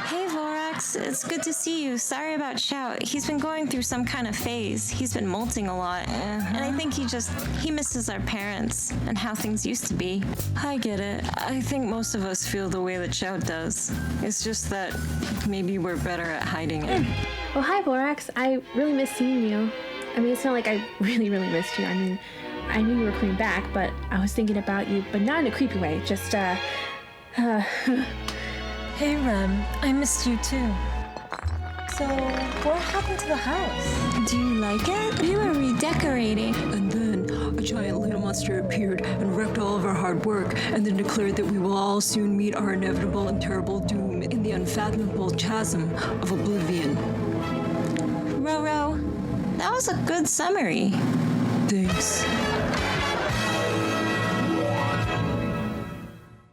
Hey, Vorax. It's good to see you. Sorry about Shout. He's been going through some kind of phase. He's been molting a lot. And I think he misses our parents and how things used to be. I get it. I think most of us feel the way that Shout does. It's just that maybe we're better at hiding it. Well, hi, Vorax. I really miss seeing you. I mean, it's not like I really missed you. I mean, I knew you were coming back, but I was thinking about you, but not in a creepy way. Just, Hey, Rem. I missed you too. So, what happened to the house? Do you like it? We were redecorating. And then a giant little monster appeared and wrecked all of our hard work, and then declared that we will all soon meet our inevitable and terrible doom in the unfathomable chasm of oblivion. Roro, that was a good summary. Thanks.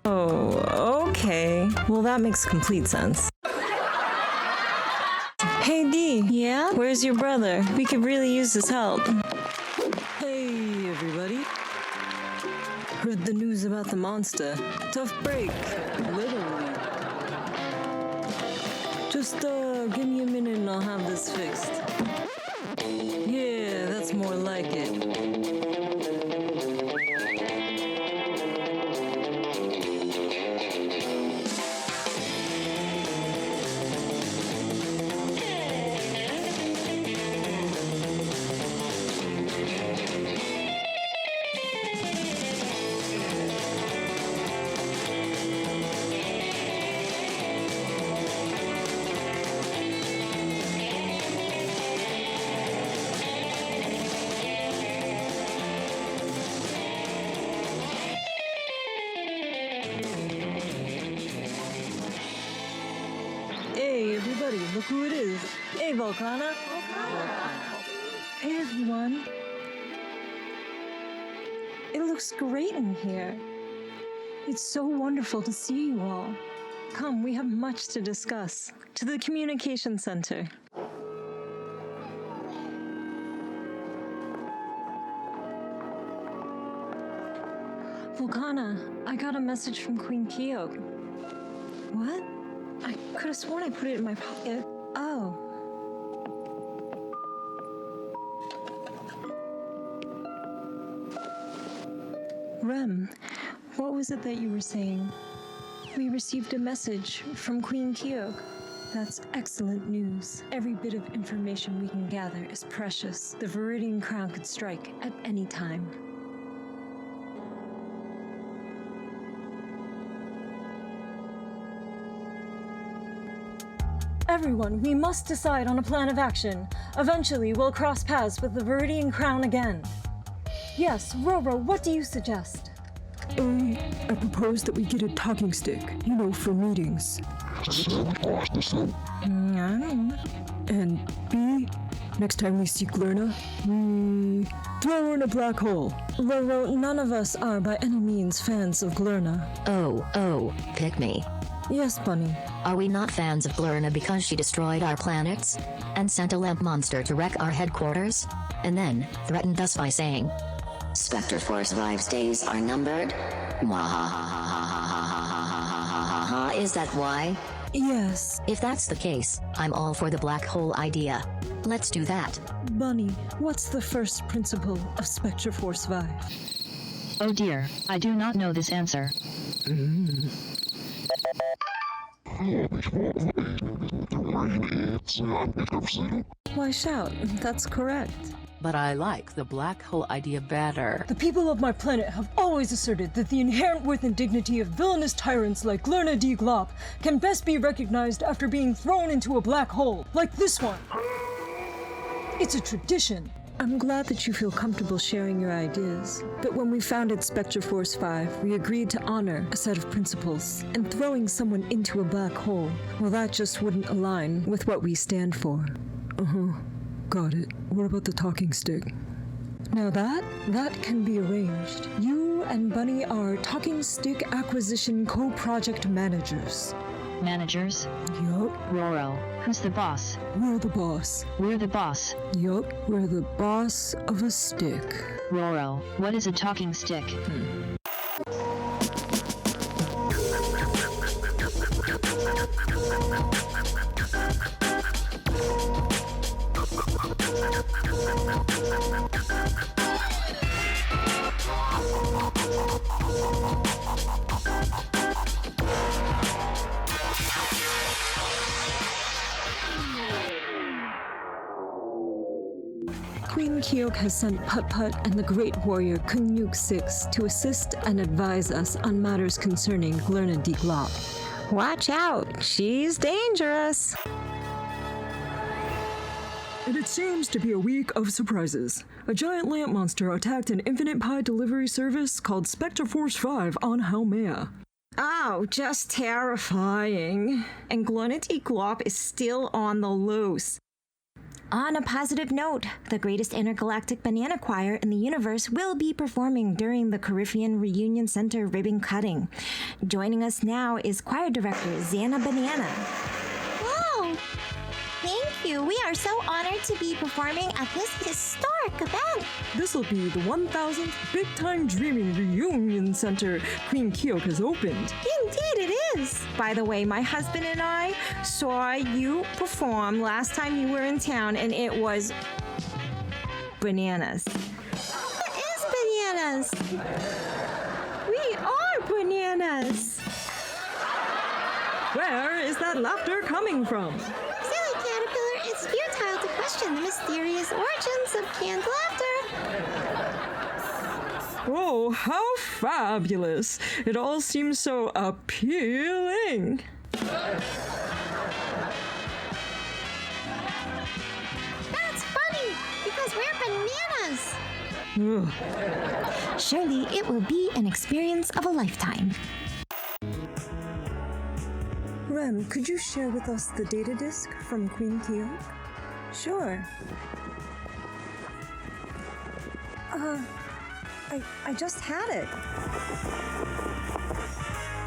Oh, okay. Well, that makes complete sense. Hey, D. Yeah? Where's your brother? We could really use his help. Hey, everybody. Heard the news about the monster. Tough break. Literally. Just, give me a minute and I'll have this fixed. Yeah, that's more like it. Look who it is. Hey, Volcana. Hey, everyone. It looks great in here. It's so wonderful to see you all. Come, we have much to discuss. To the communication center. Volcana, I got a message from Queen Kyok. What? I could have sworn I put it in my pocket. Oh. Rem, what was it that you were saying? We received a message from Queen Kyok. That's excellent news. Every bit of information we can gather is precious. The Viridian Crown could strike at any time. Everyone, we must decide on a plan of action. Eventually, we'll cross paths with the Viridian Crown again. Yes, Roro, what do you suggest? I propose that we get a talking stick, for meetings. I don't know. And B, next time we see Glurna, we throw her in a black hole. Roro, none of us are by any means fans of Glurna. Oh, pick me. Yes, Bunny. Are we not fans of Glurna because she destroyed our planets and sent a lamp monster to wreck our headquarters, and then threatened us by saying, Spectre Force Vive's days are numbered? Mwahahahahahahahaha. Is that why? Yes. If that's the case, I'm all for the black hole idea. Let's do that. Bunny, what's the first principle of Spectre Force Vive? Oh dear, I do not know this answer. Why shout? That's correct. But I like the black hole idea better. The people of my planet have always asserted that the inherent worth and dignity of villainous tyrants like Glurna D. Glop can best be recognized after being thrown into a black hole, like this one. It's a tradition. I'm glad that you feel comfortable sharing your ideas, but when we founded Spectre Force 5, we agreed to honor a set of principles, and throwing someone into a black hole, well, that just wouldn't align with what we stand for. Got it. What about the talking stick? Now that can be arranged. You and Bunny are talking stick acquisition co-project managers. Managers? Yup. Roro, who's the boss? We're the boss. We're the boss. Yup, we're the boss of a stick. Roro, what is a talking stick? Queen Kyok has sent Put-Put and the great warrior Kunyuk 6 to assist and advise us on matters concerning Glurna D. Glop. Watch out, she's dangerous. And it seems to be a week of surprises. A giant lamp monster attacked an infinite pie delivery service called Spectra Force 5 on Haumea. Oh, just terrifying. And Glurna D. Glop is still on the loose. On a positive note, the greatest intergalactic banana choir in the universe will be performing during the Coryphean Reunion Center ribbon cutting. Joining us now is choir director Xana Banana. Wow! Thank you. We are so honored to be performing at this historic event. This'll be the 1000th Big Time Dreaming Reunion Center Queen Kyok has opened. Indeed it is. By the way, my husband and I saw you perform last time you were in town, and it was bananas. What is bananas? We are bananas. Where is that laughter coming from? Silly caterpillar, it's futile to question the mysterious origins of canned laughter. Oh, how fabulous! It all seems so appealing. That's funny, because we're bananas. Ugh. Surely it will be an experience of a lifetime. Rem, could you share with us the data disk from Queen Kyok? Sure. I just had it.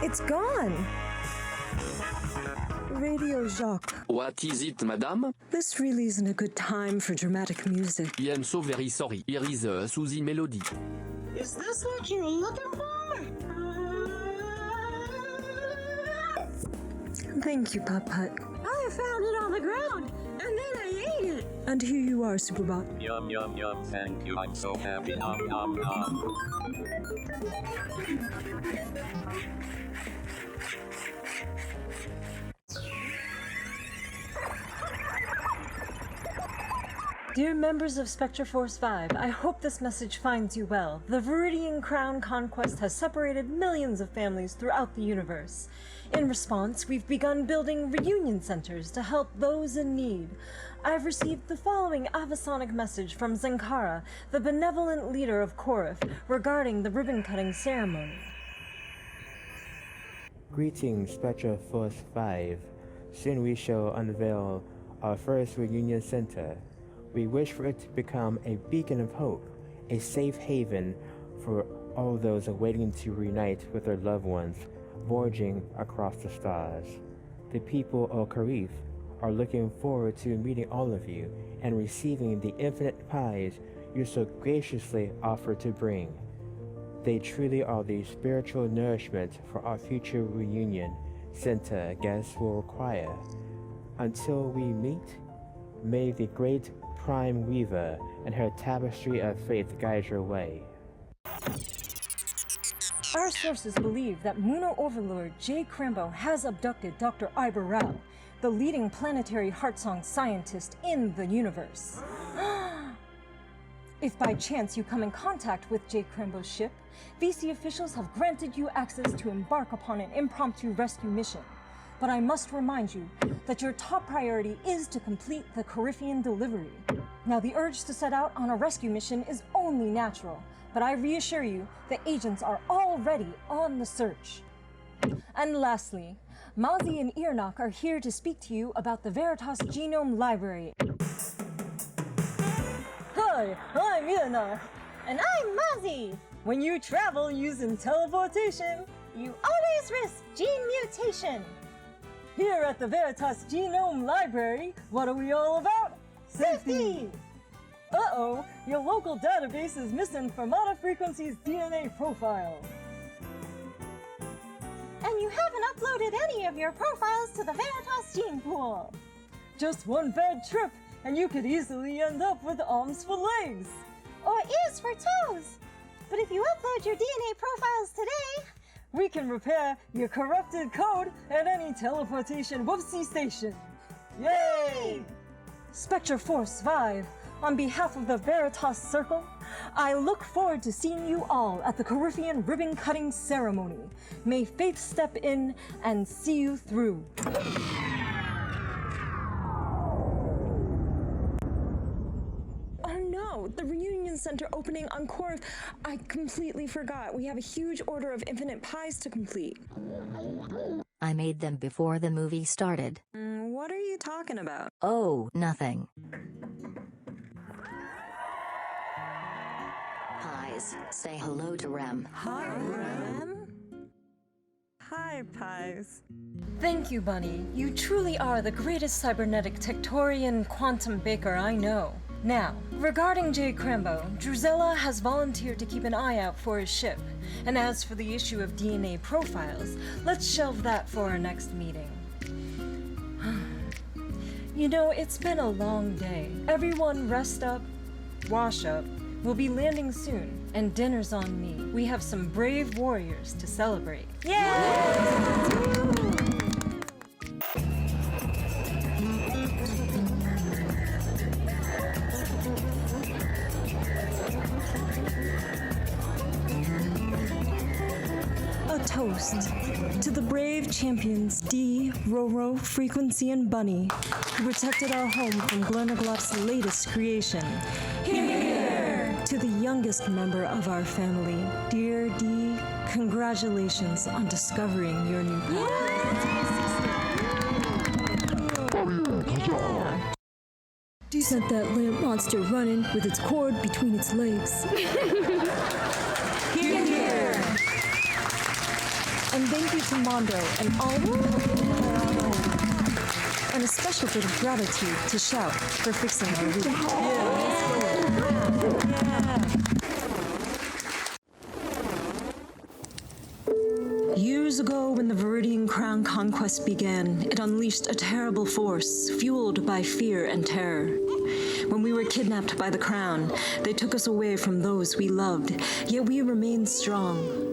It's gone. Radio Jacques. What is it, madame? This really isn't a good time for dramatic music. I am so very sorry. Here is Suzy Melody. Is this what you're looking for? Thank you, Put-Put. I found it on the ground, and then I ate it. And here you are, Superbot. Yum yum yum, thank you, I'm so happy, nom nom nom. Dear members of Spectra Force 5, I hope this message finds you well. The Viridian Crown conquest has separated millions of families throughout the universe. In response, we've begun building reunion centers to help those in need. I've received the following avasonic message from Zenkara, the benevolent leader of Korif, regarding the ribbon-cutting ceremony. Greetings, Spectra Force 5. Soon we shall unveil our first reunion center. We wish for it to become a beacon of hope, a safe haven for all those awaiting to reunite with their loved ones, voyaging across the stars. The people of Karif are looking forward to meeting all of you and receiving the infinite pies you so graciously offer to bring. They truly are the spiritual nourishment for our future reunion center guests will require. Until we meet, may the great Prime Weaver and her tapestry of faith guide your way. Our sources believe that Muno Overlord Jay Crambo has abducted Dr. Iber Rao, the leading planetary heartsong scientist in the universe. If by chance you come in contact with Jay Crambo's ship, VC officials have granted you access to embark upon an impromptu rescue mission. But I must remind you that your top priority is to complete the Coryphean delivery. Now, the urge to set out on a rescue mission is only natural, but I reassure you that agents are already on the search. And lastly, Mazi and Earnock are here to speak to you about the Veritas Genome Library. Hi, I'm Earnock. And I'm Mazi. When you travel using teleportation, you always risk gene mutation. Here at the Veritas Genome Library, what are we all about? Safety! Uh-oh, your local database is missing Fermata Frequency's DNA profile. And you haven't uploaded any of your profiles to the Veritas Gene Pool. Just one bad trip, and you could easily end up with arms for legs. Or ears for toes. But if you upload your DNA profiles today, we can repair your corrupted code at any teleportation whoopsie station. Yay! Spectra Force Vive, on behalf of the Veritas Circle, I look forward to seeing you all at the Corinthian ribbon cutting ceremony. May faith step in and see you through. Oh no, the reunion center opening on Korth. I completely forgot. We have a huge order of infinite pies to complete. I made them before the movie started. What are you talking about? Oh, nothing. Pies, say hello to Rem. Hi, Rem. Hi, Pies. Thank you, Bunny. You truly are the greatest cybernetic Tectorian quantum baker I know. Now, regarding Jay Crambo, Drusilla has volunteered to keep an eye out for his ship. And as for the issue of DNA profiles, let's shelve that for our next meeting. You know, it's been a long day. Everyone rest up, wash up. We'll be landing soon, and dinner's on me. We have some brave warriors to celebrate. Yay! A toast to the brave champions D, Roro, Frequency, and Bunny, who protected our home from Glernaglop's latest creation. Here! To the youngest member of our family, dear D, congratulations on discovering your new partner. D sent that lamp monster running with its cord between its legs. Here, here! And thank you to Mondo and all, and a special bit of gratitude to Shout for fixing our roof. Years ago, when the Viridian Crown conquest began, it unleashed a terrible force, fueled by fear and terror. When we were kidnapped by the Crown, they took us away from those we loved, yet we remained strong.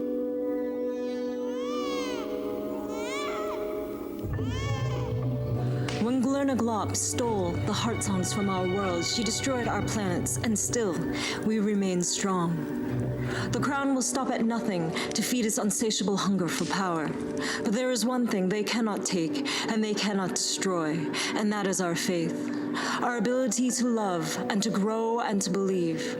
When Glernaglop stole the heart songs from our world, she destroyed our planets, and still, we remain strong. The Crown will stop at nothing to feed its insatiable hunger for power. But there is one thing they cannot take, and they cannot destroy, and that is our faith. Our ability to love, and to grow, and to believe.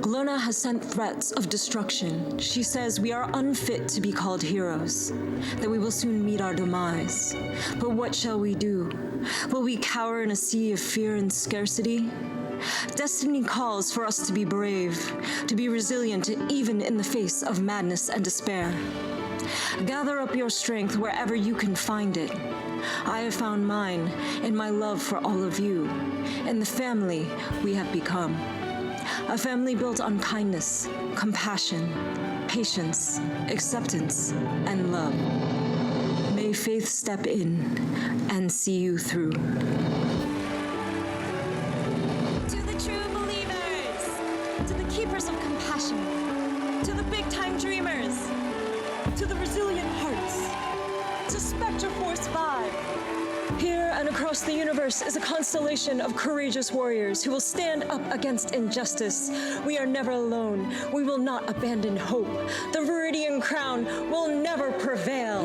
Glerna has sent threats of destruction. She says we are unfit to be called heroes, that we will soon meet our demise. But what shall we do? Will we cower in a sea of fear and scarcity? Destiny calls for us to be brave, to be resilient even in the face of madness and despair. Gather up your strength wherever you can find it. I have found mine in my love for all of you, in the family we have become. A family built on kindness, compassion, patience, acceptance, and love. May faith step in and see you through. To the true believers, to the keepers of compassion, to the big-time dreamers, to the resilient hearts, to Spectra Force Vive. Here and across the universe is a constellation of courageous warriors who will stand up against injustice. We are never alone. We will not abandon hope. The Viridian Crown will never prevail.